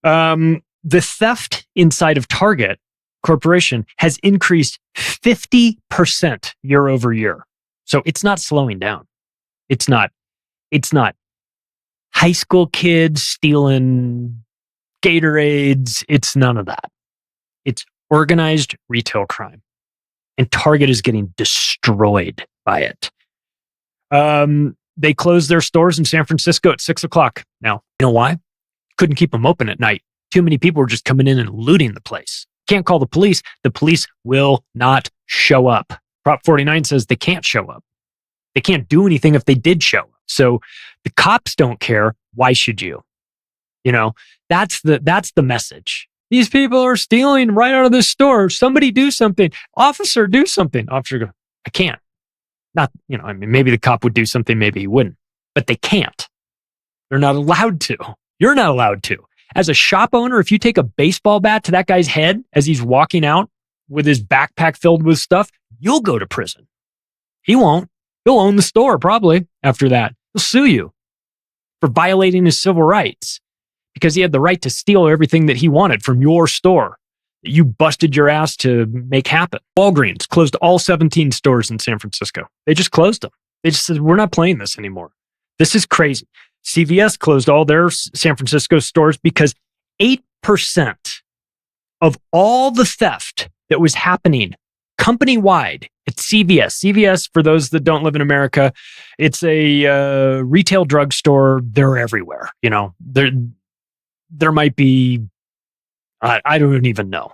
The theft inside of Target Corporation has increased 50% year over year. So it's not slowing down. It's not high school kids stealing Gatorades. It's none of that. It's organized retail crime. And Target is getting destroyed by it. They closed their stores in San Francisco at 6:00. Now, you know why? Couldn't keep them open at night. Too many people were just coming in and looting the place. Can't call the police. The police will not show up. Prop 49 says they can't show up. They can't do anything if they did show up. So the cops don't care. Why should you? That's the message. These people are stealing right out of this store. Somebody do something. Officer, do something. Officer goes, I can't. Not, maybe the cop would do something, maybe he wouldn't, but they can't. They're not allowed to. You're not allowed to. As a shop owner, if you take a baseball bat to that guy's head as he's walking out with his backpack filled with stuff, you'll go to prison. He won't. He'll own the store probably after that. He'll sue you for violating his civil rights because he had the right to steal everything that he wanted from your store that you busted your ass to make happen. Walgreens closed all 17 stores in San Francisco. They just closed them. They just said, we're not playing this anymore. This is crazy. CVS closed all their San Francisco stores because 8% of all the theft that was happening company-wide at CVS. CVS, for those that don't live in America, it's a retail drugstore. They're everywhere. There might be, I don't even know.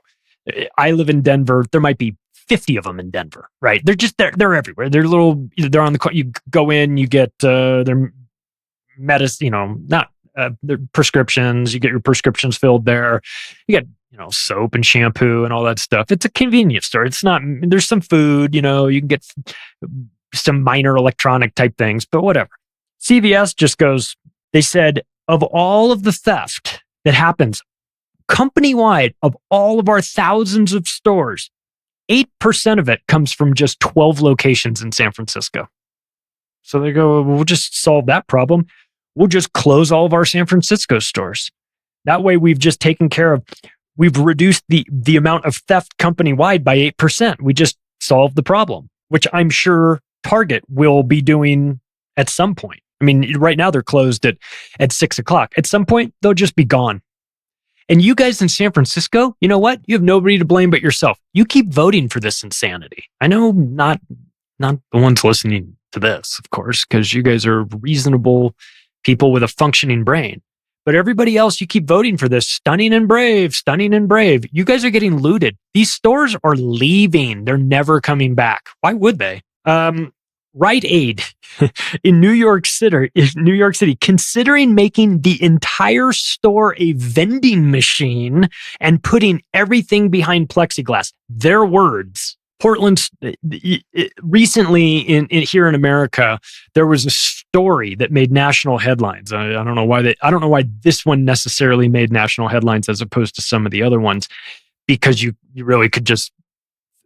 I live in Denver. There might be 50 of them in Denver, right? They're everywhere. They're little, they're on the, you go in, you get their medicine, their prescriptions. You get your prescriptions filled there. You get, soap and shampoo and all that stuff. It's a convenience store. It's not, there's some food, you can get some minor electronic type things, but whatever. CVS just goes, they said, of all of the theft that happens company-wide of all of our thousands of stores, 8% of it comes from just 12 locations in San Francisco. So they go, we'll just solve that problem. We'll just close all of our San Francisco stores. That way we've just taken care of, we've reduced the amount of theft company-wide by 8%. We just solved the problem, which I'm sure Target will be doing at some point. I mean, right now they're closed at 6:00. At some point, they'll just be gone. And you guys in San Francisco, you know what? You have nobody to blame but yourself. You keep voting for this insanity. I know not the ones listening to this, of course, because you guys are reasonable people with a functioning brain. But everybody else, you keep voting for this. Stunning and brave, stunning and brave. You guys are getting looted. These stores are leaving. They're never coming back. Why would they? Rite Aid in New York City, considering making the entire store a vending machine and putting everything behind plexiglass. Their words. Portland's recently here in America, there was a story that made national headlines. I don't know why this one necessarily made national headlines as opposed to some of the other ones, because you really could just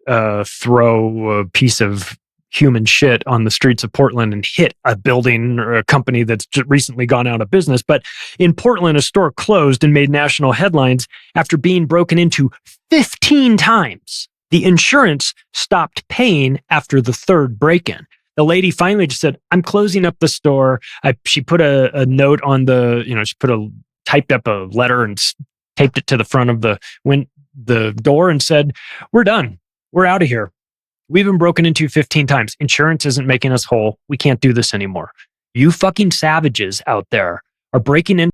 throw a piece of human shit on the streets of Portland and hit a building or a company that's just recently gone out of business. But in Portland, a store closed and made national headlines after being broken into 15 times. The insurance stopped paying after the third break-in. The lady finally just said, "I'm closing up the store." She put a note on typed up a letter and taped it to the front of the door and said, "We're done. We're out of here. We've been broken into 15 times. Insurance isn't making us whole. We can't do this anymore. You fucking savages out there are breaking in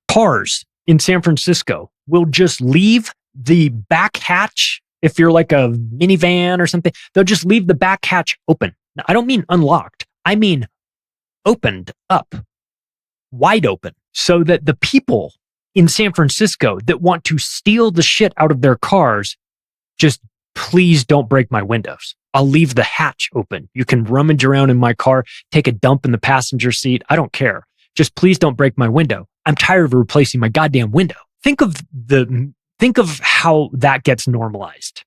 cars in San Francisco. Will just leave the back hatch. If you're like a minivan or something, they'll just leave the back hatch open. Now, I don't mean unlocked. I mean opened up, wide open, so that the people in San Francisco that want to steal the shit out of their cars, just please don't break my windows. I'll leave the hatch open. You can rummage around in my car, take a dump in the passenger seat. I don't care. Just please don't break my window. I'm tired of replacing my goddamn window." Think of how that gets normalized.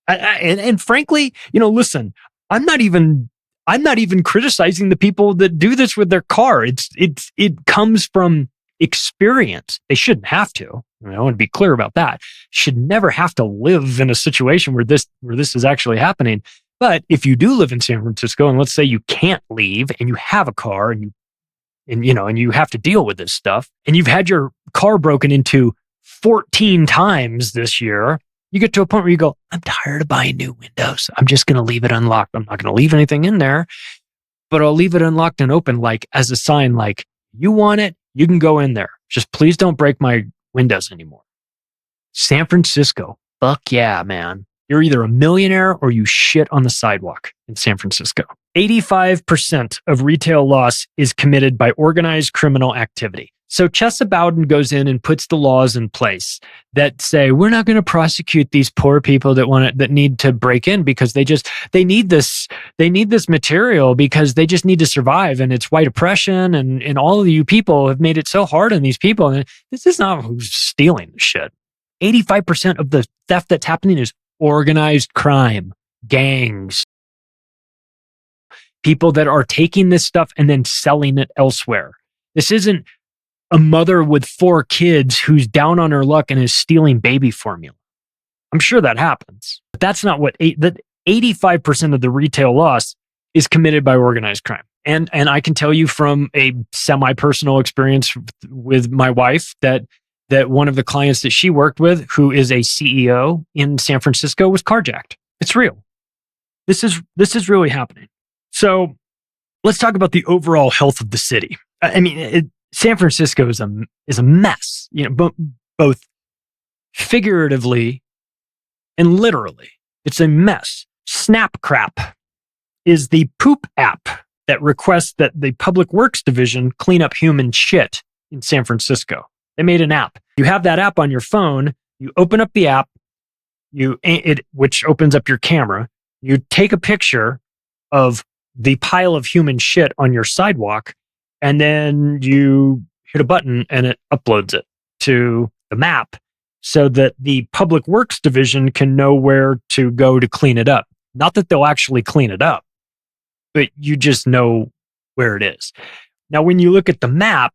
And frankly, listen, I'm not even criticizing the people that do this with their car. It comes from experience. They shouldn't have to. I want to be clear about that. Should never have to live in a situation where this is actually happening. But if you do live in San Francisco, and let's say you can't leave and you have a car and you have to deal with this stuff, and you've had your car broken into 14 times this year, you get to a point where you go, "I'm tired of buying new windows. I'm just going to leave it unlocked. I'm not going to leave anything in there, but I'll leave it unlocked and open, like as a sign, like, you want it, you can go in there. Just please don't break my windows anymore." San Francisco, fuck yeah, man. You're either a millionaire or you shit on the sidewalk in San Francisco. 85% of retail loss is committed by organized criminal activity. So Chesa Bowden goes in and puts the laws in place that say, we're not going to prosecute these poor people that need to break in because they need this material because they just need to survive, and it's white oppression, and all of you people have made it so hard on these people. And this is not who's stealing the shit. 85% of the theft that's happening is organized crime, gangs, people that are taking this stuff and then selling it elsewhere. This isn't a mother with 4 kids who's down on her luck and is stealing baby formula. I'm sure that happens, but that's not what 85% of the retail loss is committed by organized crime. And I can tell you from a semi-personal experience with my wife that one of the clients that she worked with, who is a CEO in San Francisco, was carjacked. It's real. This is really happening. So let's talk about the overall health of the city. I mean, San Francisco is a mess, both figuratively and literally. It's a mess. Snapcrap is the poop app that requests that the Public Works Division clean up human shit in San Francisco. They made an app. You have that app on your phone. You open up the app, which opens up your camera. You take a picture of the pile of human shit on your sidewalk, and then you hit a button and it uploads it to the map so that the Public Works Division can know where to go to clean it up. Not that they'll actually clean it up, but you just know where it is. Now, when you look at the map,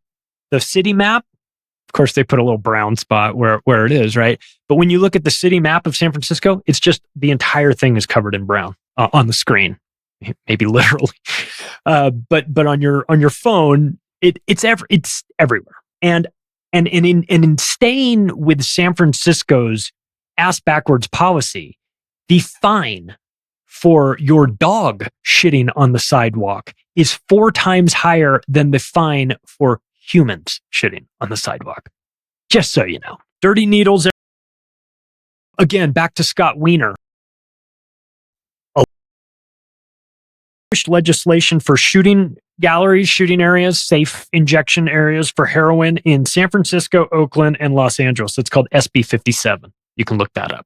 the city map, of course, they put a little brown spot where it is, right? But when you look at the city map of San Francisco, it's just the entire thing is covered in brown on the screen, maybe literally. But on your phone, it's everywhere. And in staying with San Francisco's ass backwards policy, the fine for your dog shitting on the sidewalk is 4 times higher than the fine for humans shitting on the sidewalk. Just so you know. Dirty needles. Again, back to Scott Wiener. legislation for shooting galleries, shooting areas, safe injection areas for heroin in San Francisco, Oakland, and Los Angeles. It's called SB 57. You can look that up.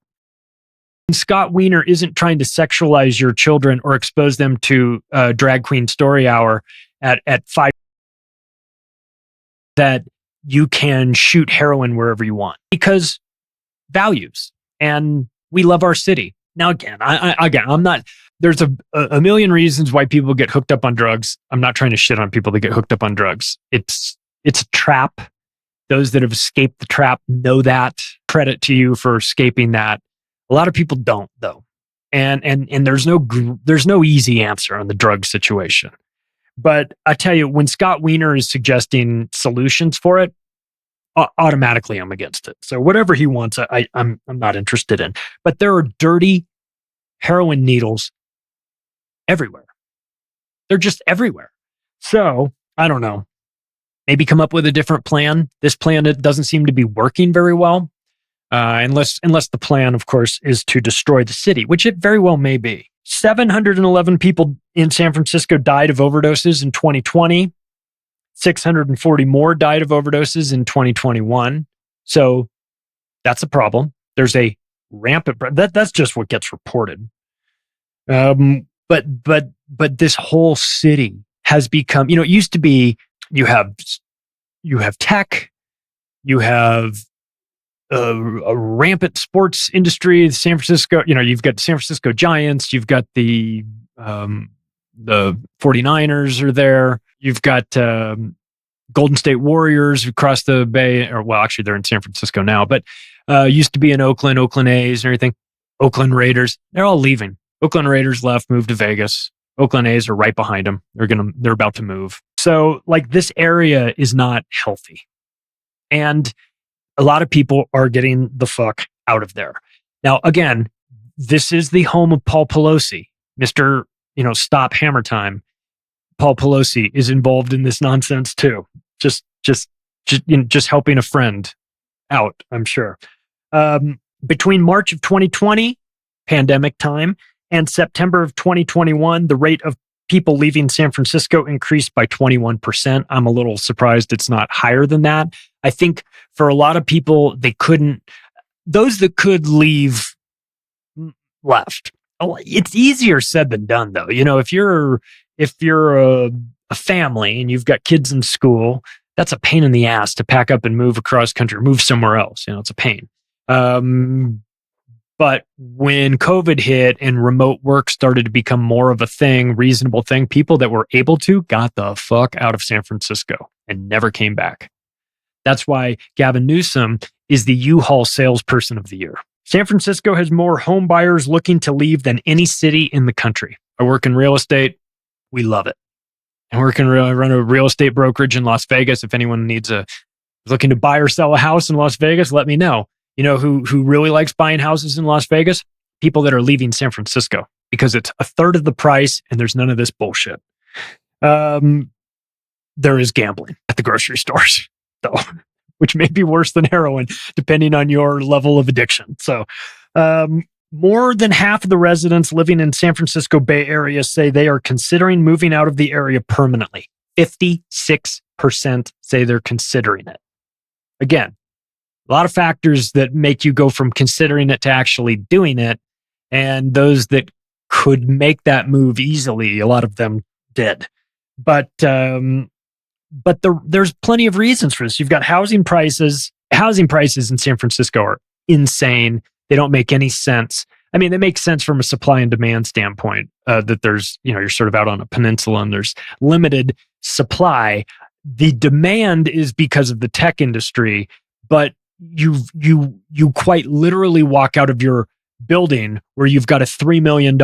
Scott Wiener isn't trying to sexualize your children or expose them to drag queen story hour at 5 that you can shoot heroin wherever you want because values, and we love our city. Now, again, I'm not, there's a million reasons why people get hooked up on drugs. I'm not trying to shit on people that get hooked up on drugs. It's a trap. Those that have escaped the trap know that. Credit to you for escaping that. A lot of people don't, though. And there's no easy answer on the drug situation. But I tell you, when Scott Wiener is suggesting solutions for it, automatically I'm against it. So whatever he wants, I'm not interested in. But there are dirty heroin needles everywhere. They're just everywhere. So I don't know. Maybe come up with a different plan. This plan, it doesn't seem to be working very well. Unless the plan, of course, is to destroy the city, which it very well may be. 711 people in San Francisco died of overdoses in 2020. 640 more died of overdoses in 2021. So that's a problem. There's a rampant, that's just what gets reported. But this whole city has become, it used to be, you have tech, you have a rampant sports industry. San Francisco, you've got San Francisco Giants, you've got the 49ers are there. You've got Golden State Warriors across the bay, actually they're in San Francisco now, but used to be in Oakland A's and everything. Oakland Raiders, they're all leaving. Oakland Raiders left, moved to Vegas. Oakland A's are right behind them. They're about to move. So this area is not healthy. And a lot of people are getting the fuck out of there. Now, again, this is the home of Paul Pelosi. Mr. Stop Hammer Time. Paul Pelosi is involved in this nonsense too. Just helping a friend out, I'm sure. Between March of 2020, pandemic time, and September of 2021, the rate of people leaving San Francisco increased by 21%. I'm a little surprised it's not higher than that. I think for a lot of people, those that could leave left. It's easier said than done, though. If you're a family and you've got kids in school, that's a pain in the ass to pack up and move across country, move somewhere else. It's a pain. But when COVID hit and remote work started to become more of a thing, reasonable thing, people that were able to got the fuck out of San Francisco and never came back. That's why Gavin Newsom is the U-Haul salesperson of the year. San Francisco has more home buyers looking to leave than any city in the country. I work in real estate. We love it. I run a real estate brokerage in Las Vegas. If anyone looking to buy or sell a house in Las Vegas, let me know. Who really likes buying houses in Las Vegas? People that are leaving San Francisco because it's a third of the price and there's none of this bullshit. There is gambling at the grocery stores, though, which may be worse than heroin, depending on your level of addiction. So, more than half of the residents living in San Francisco Bay Area say they are considering moving out of the area permanently. 56% say they're considering it. Again, a lot of factors that make you go from considering it to actually doing it. And those that could make that move easily, a lot of them did. But there's plenty of reasons for this. You've got housing prices. Housing prices in San Francisco are insane. They don't make any sense. I mean, they make sense from a supply and demand standpoint, that there's, you're sort of out on a peninsula and there's limited supply. The demand is because of the tech industry, but you quite literally walk out of your building where you've got a $3 million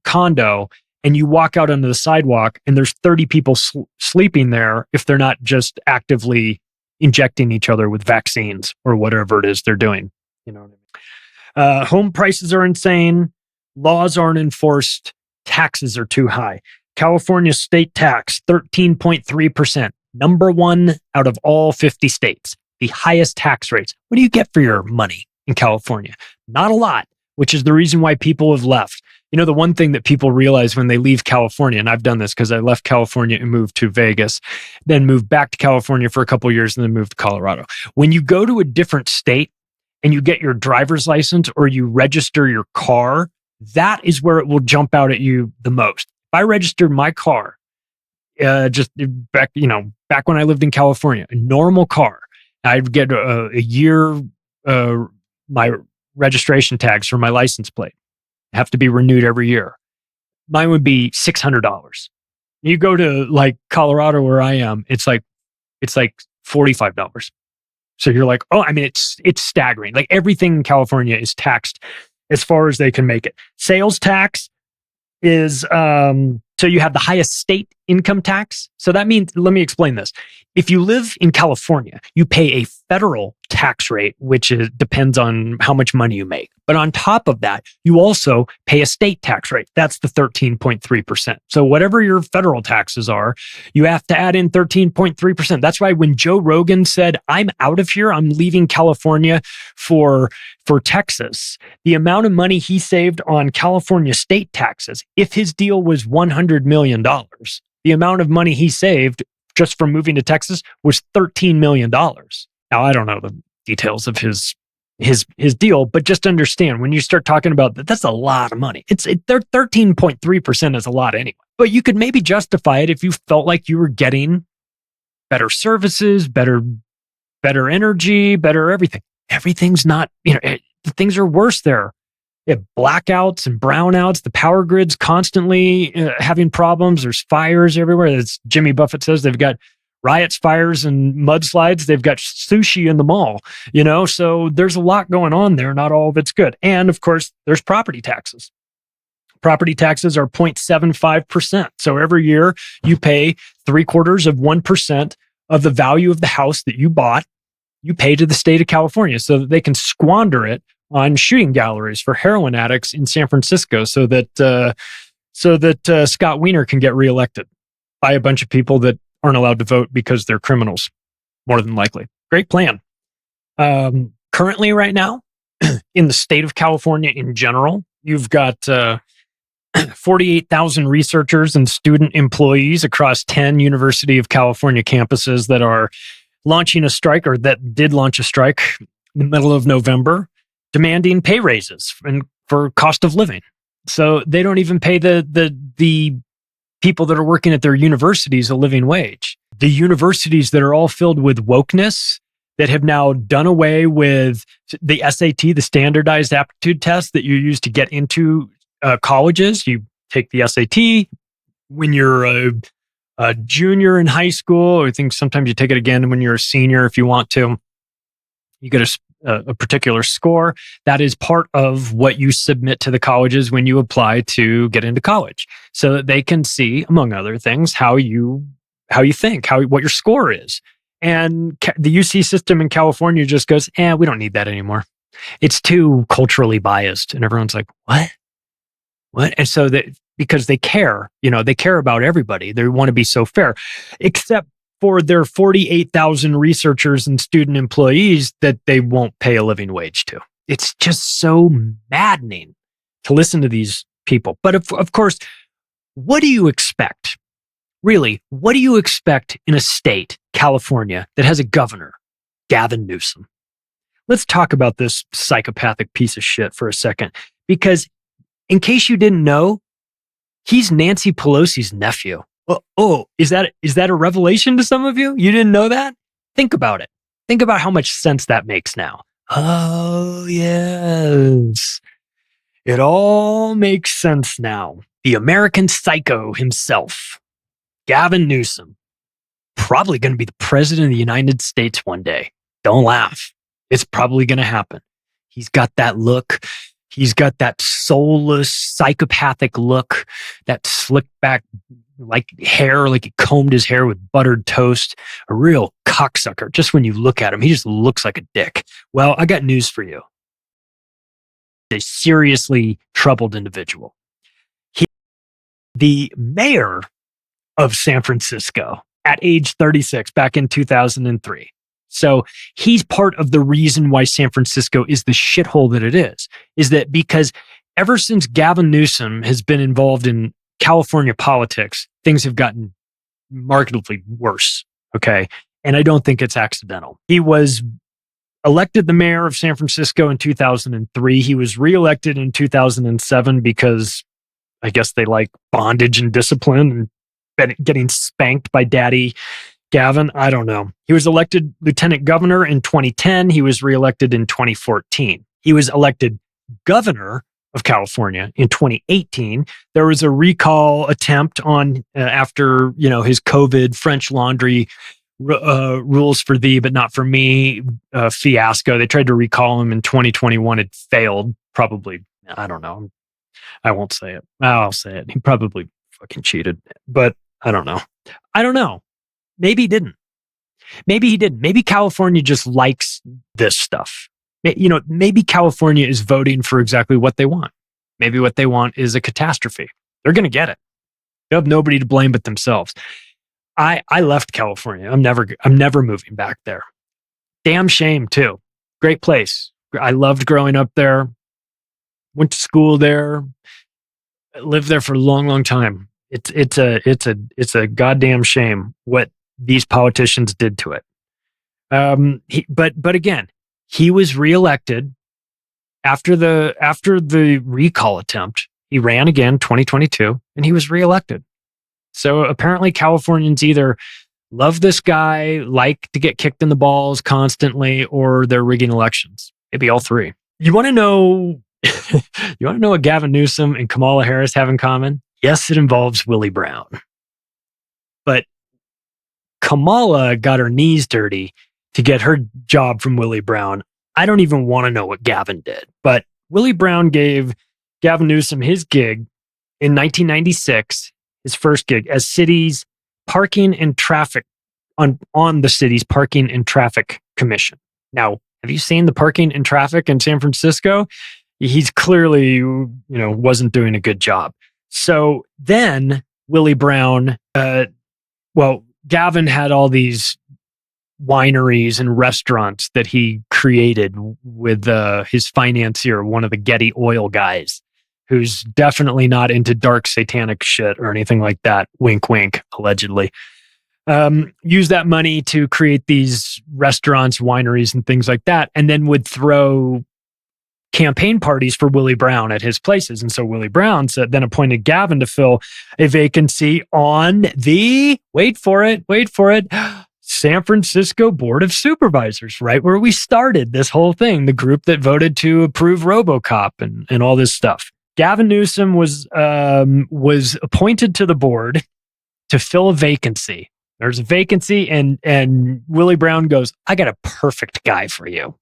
condo and you walk out onto the sidewalk and there's 30 people sleeping there if they're not just actively injecting each other with vaccines or whatever it is they're doing. You know what I mean? Home prices are insane. Laws aren't enforced. Taxes are too high. California state tax, 13.3%. Number one out of all 50 states. The highest tax rates. What do you get for your money in California? Not a lot, which is the reason why people have left. You know, the one thing that people realize when they leave California, and I've done this because I left California and moved to Vegas, then moved back to California for a couple of years and then moved to Colorado. When you go to a different state and you get your driver's license or you register your car, that is where it will jump out at you the most. If I registered my car, just back when I lived in California, a normal car, I'd get a year, my registration tags for my license plate have to be renewed every year. Mine would be $600. You go to like Colorado where I am, it's like $45. So you're like, oh, I mean, it's staggering. Like everything in California is taxed as far as they can make it. Sales tax is, so you have the highest state income tax. So that means, let me explain this. If you live in California, you pay a federal tax rate, which depends on how much money you make. But on top of that, you also pay a state tax rate. That's the 13.3%. So whatever your federal taxes are, you have to add in 13.3%. That's why when Joe Rogan said, I'm out of here, I'm leaving California for Texas, the amount of money he saved on California state taxes, if his deal was $100 million, the amount of money he saved just from moving to Texas was $13 million. Now, I don't know the details of his deal, but just understand when you start talking about that, that's a lot of money. They're 13.3% is a lot anyway. But you could maybe justify it if you felt like you were getting better services, better energy, better everything. Everything's not, things are worse there. You have blackouts and brownouts. The power grid's constantly having problems. There's fires everywhere. As Jimmy Buffett says, they've got riots, fires, and mudslides. They've got sushi in the mall, so there's a lot going on there. Not all of it's good. And of course, there's property taxes. Property taxes are 0.75%. So every year you pay 0.75% of the value of the house that you bought, you pay to the state of California so that they can squander it on shooting galleries for heroin addicts in San Francisco so that Scott Wiener can get reelected by a bunch of people that aren't allowed to vote because they're criminals, more than likely. Great plan. Currently, right now, in the state of California in general, you've got 48,000 researchers and student employees across 10 University of California campuses that are launching a strike, or that did launch a strike in the middle of November, demanding pay raises for cost of living. So they don't even pay the people that are working at their universities a living wage. The universities that are all filled with wokeness, that have now done away with the SAT, the standardized aptitude test that you use to get into colleges. You take the SAT when you're a junior in high school, or I think sometimes you take it again when you're a senior if you want to. You get a particular score. That is part of what you submit to the colleges when you apply to get into college, so that they can see, among other things, how you think, what your score is. And the UC system in California just goes, we don't need that anymore. It's too culturally biased. And everyone's like, what? And so because they care, they care about everybody. They want to be so fair, except for their 48,000 researchers and student employees that they won't pay a living wage to. It's just so maddening to listen to these people. But of course, what do you expect? Really, what do you expect in a state, California, that has a governor, Gavin Newsom? Let's talk about this psychopathic piece of shit for a second, because in case you didn't know, he's Nancy Pelosi's nephew. Oh, is that a revelation to some of you? You didn't know that? Think about it. Think about how much sense that makes now. Oh, yes. It all makes sense now. The American psycho himself, Gavin Newsom, probably going to be the president of the United States one day. Don't laugh. It's probably going to happen. He's got that look. He's got that soulless, psychopathic look, that slicked back like hair, like he combed his hair with buttered toast. A real cocksucker. Just when you look at him, he just looks like a dick. Well, I got news for you. A seriously troubled individual. The mayor of San Francisco at age 36 back in 2003. So he's part of the reason why San Francisco is the shithole that it is that because ever since Gavin Newsom has been involved in California politics, things have gotten markedly worse. Okay. And I don't think it's accidental. He was elected the mayor of San Francisco in 2003. He was reelected in 2007 because I guess they like bondage and discipline and getting spanked by Daddy Gavin. I don't know. He was elected lieutenant governor in 2010. He was reelected in 2014. He was elected governor of California in 2018. There was a recall attempt on after his COVID French Laundry rules for thee but not for me fiasco. They tried to recall him in 2021. It failed. Probably, I don't know. I won't say it. I'll say it. He probably fucking cheated, but I don't know. Maybe he didn't. Maybe California just likes this stuff. Maybe California is voting for exactly what they want. Maybe what they want is a catastrophe. They're going to get it. They have nobody to blame but themselves. I left California. I'm never moving back there. Damn shame too. Great place. I loved growing up there. Went to school there. Lived there for a long, long time. It's a goddamn shame what these politicians did to it. But again, he was reelected after the recall attempt. He ran again 2022 and he was reelected. So apparently Californians either love this guy, like to get kicked in the balls constantly, or they're rigging elections. Maybe all three. You want to know what Gavin Newsom and Kamala Harris have in common? Yes, it involves Willie Brown. But Kamala got her knees dirty to get her job from Willie Brown. I don't even want to know what Gavin did. But Willie Brown gave Gavin Newsom his gig in 1996, his first gig as city's parking and traffic on the city's parking and traffic commission. Now, have you seen the parking and traffic in San Francisco? He's clearly, wasn't doing a good job. So then Willie Brown, Gavin had all these wineries and restaurants that he created with his financier, one of the Getty Oil guys, who's definitely not into dark satanic shit or anything like that. Wink, wink, allegedly. Use that money to create these restaurants, wineries, and things like that, and then would throw campaign parties for Willie Brown at his places. And so Willie Brown then appointed Gavin to fill a vacancy on the, wait for it, San Francisco Board of Supervisors, right where we started this whole thing, the group that voted to approve RoboCop and all this stuff. Gavin Newsom was appointed to the board to fill a vacancy. There's a vacancy, and Willie Brown goes, I got a perfect guy for you.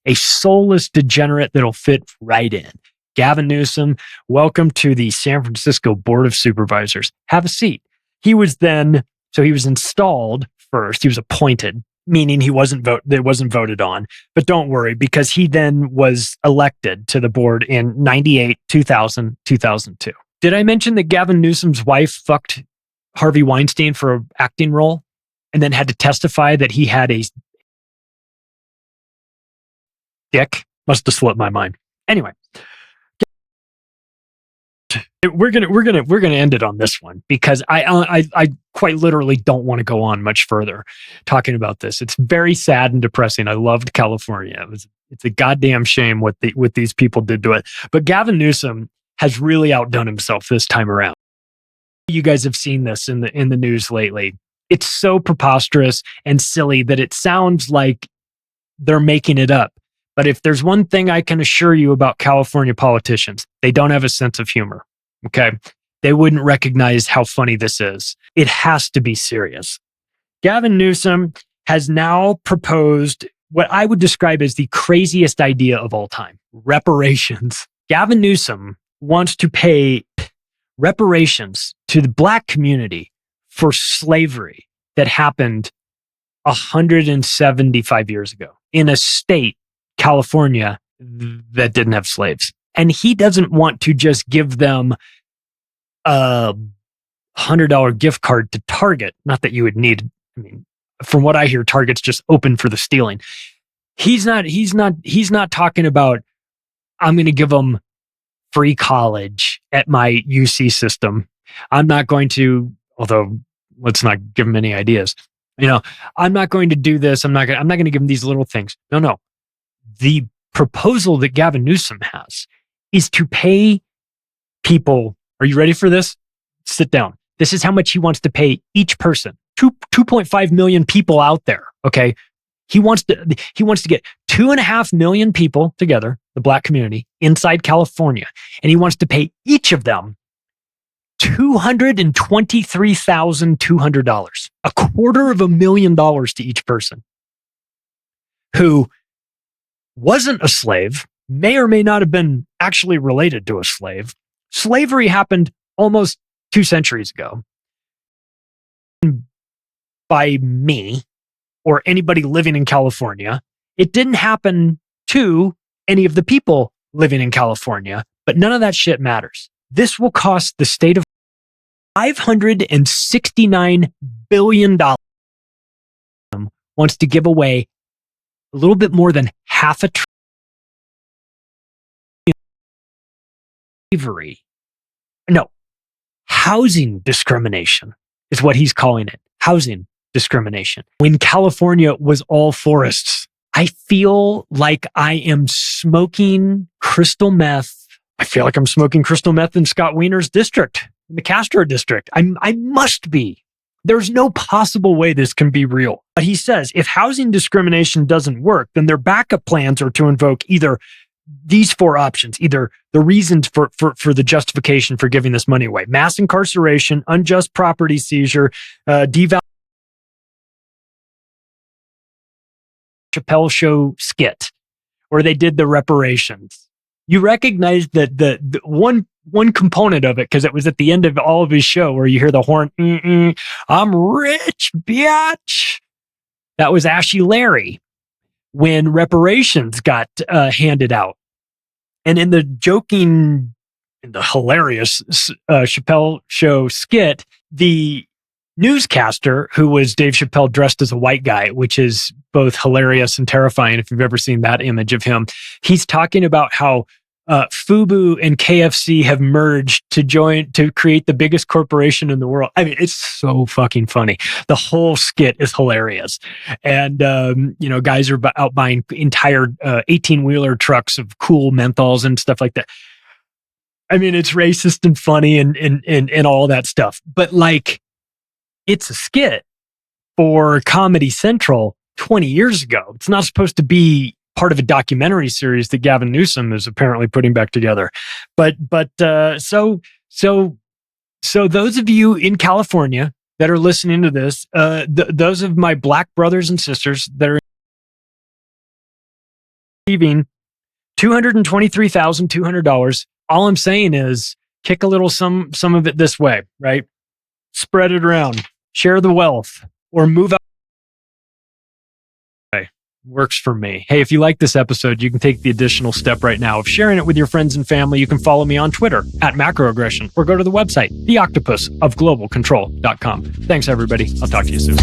A soulless degenerate that'll fit right in. Gavin Newsom, welcome to the San Francisco Board of Supervisors. Have a seat. He was installed first. He was appointed, meaning it wasn't voted on. But don't worry, because he then was elected to the board in 98, 2000, 2002. Did I mention that Gavin Newsom's wife fucked Harvey Weinstein for an acting role and then had to testify that he had a dick? Must have slipped my mind. Anyway, we're gonna end it on this one because I quite literally don't want to go on much further talking about this. It's very sad and depressing. I loved California. It's a goddamn shame what these people did to it. But Gavin Newsom has really outdone himself this time around. You guys have seen this in the news lately. It's so preposterous and silly that it sounds like they're making it up. But if there's one thing I can assure you about California politicians, they don't have a sense of humor. Okay? They wouldn't recognize how funny this is. It has to be serious. Gavin Newsom has now proposed what I would describe as the craziest idea of all time: reparations. Gavin Newsom wants to pay reparations to the Black community for slavery that happened 175 years ago in a state, California, that didn't have slaves. And he doesn't want to just give them a $100 gift card to Target. Not that you would need. I mean, from what I hear, Target's just open for the stealing. He's not talking about, I'm going to give them free college at my UC system. I'm not going to, although let's not give them any ideas. I'm not going to do this. I'm not going to give them these little things. No. The proposal that Gavin Newsom has is to pay people. Are you ready for this? Sit down. This is how much he wants to pay each person. 2.5 million people out there. Okay. He wants to get 2.5 million people together, the Black community inside California. And he wants to pay each of them $223,200, $250,000 to each person who wasn't a slave, may or may not have been actually related to a slave. Slavery happened almost 2 centuries ago by me or anybody living in California. It didn't happen to any of the people living in California, but none of that shit matters. This will cost the state of $569 billion. Wants to give away a little bit more than half a trillion. Housing discrimination is what he's calling it. Housing discrimination. When California was all forests, I feel like I am smoking crystal meth. I feel like I'm smoking crystal meth in Scott Wiener's district, in the Castro district. I must be. There's no possible way this can be real. But he says if housing discrimination doesn't work, then their backup plans are to invoke either these 4 options, either the reasons for the justification for giving this money away: mass incarceration, unjust property seizure, devaluation. Chappelle Show skit where they did the reparations. You recognize that the one component of it, because it was at the end of all of his show where you hear the horn, I'm rich, bitch. That was Ashy Larry when reparations got handed out. And in the hilarious Chappelle Show skit, the newscaster, who was Dave Chappelle dressed as a white guy, which is both hilarious and terrifying if you've ever seen that image of him, he's talking about how FUBU and KFC have merged to create the biggest corporation in the world. I mean, it's so fucking funny. The whole skit is hilarious. And, guys are out buying entire 18-wheeler trucks of cool menthols and stuff like that. I mean, it's racist and funny and all that stuff. But like, it's a skit for Comedy Central 20 years ago. It's not supposed to be part of a documentary series that Gavin Newsom is apparently putting back together. So those of you in California that are listening to this, those of my Black brothers and sisters that are receiving $223,200, all I'm saying is kick a little some of it this way, right? Spread it around, share the wealth, or move out. Works for me. Hey, if you like this episode, you can take the additional step right now of sharing it with your friends and family. You can follow me on Twitter @macroaggression or go to the website, theoctopusofglobalcontrol.com. Thanks, everybody. I'll talk to you soon.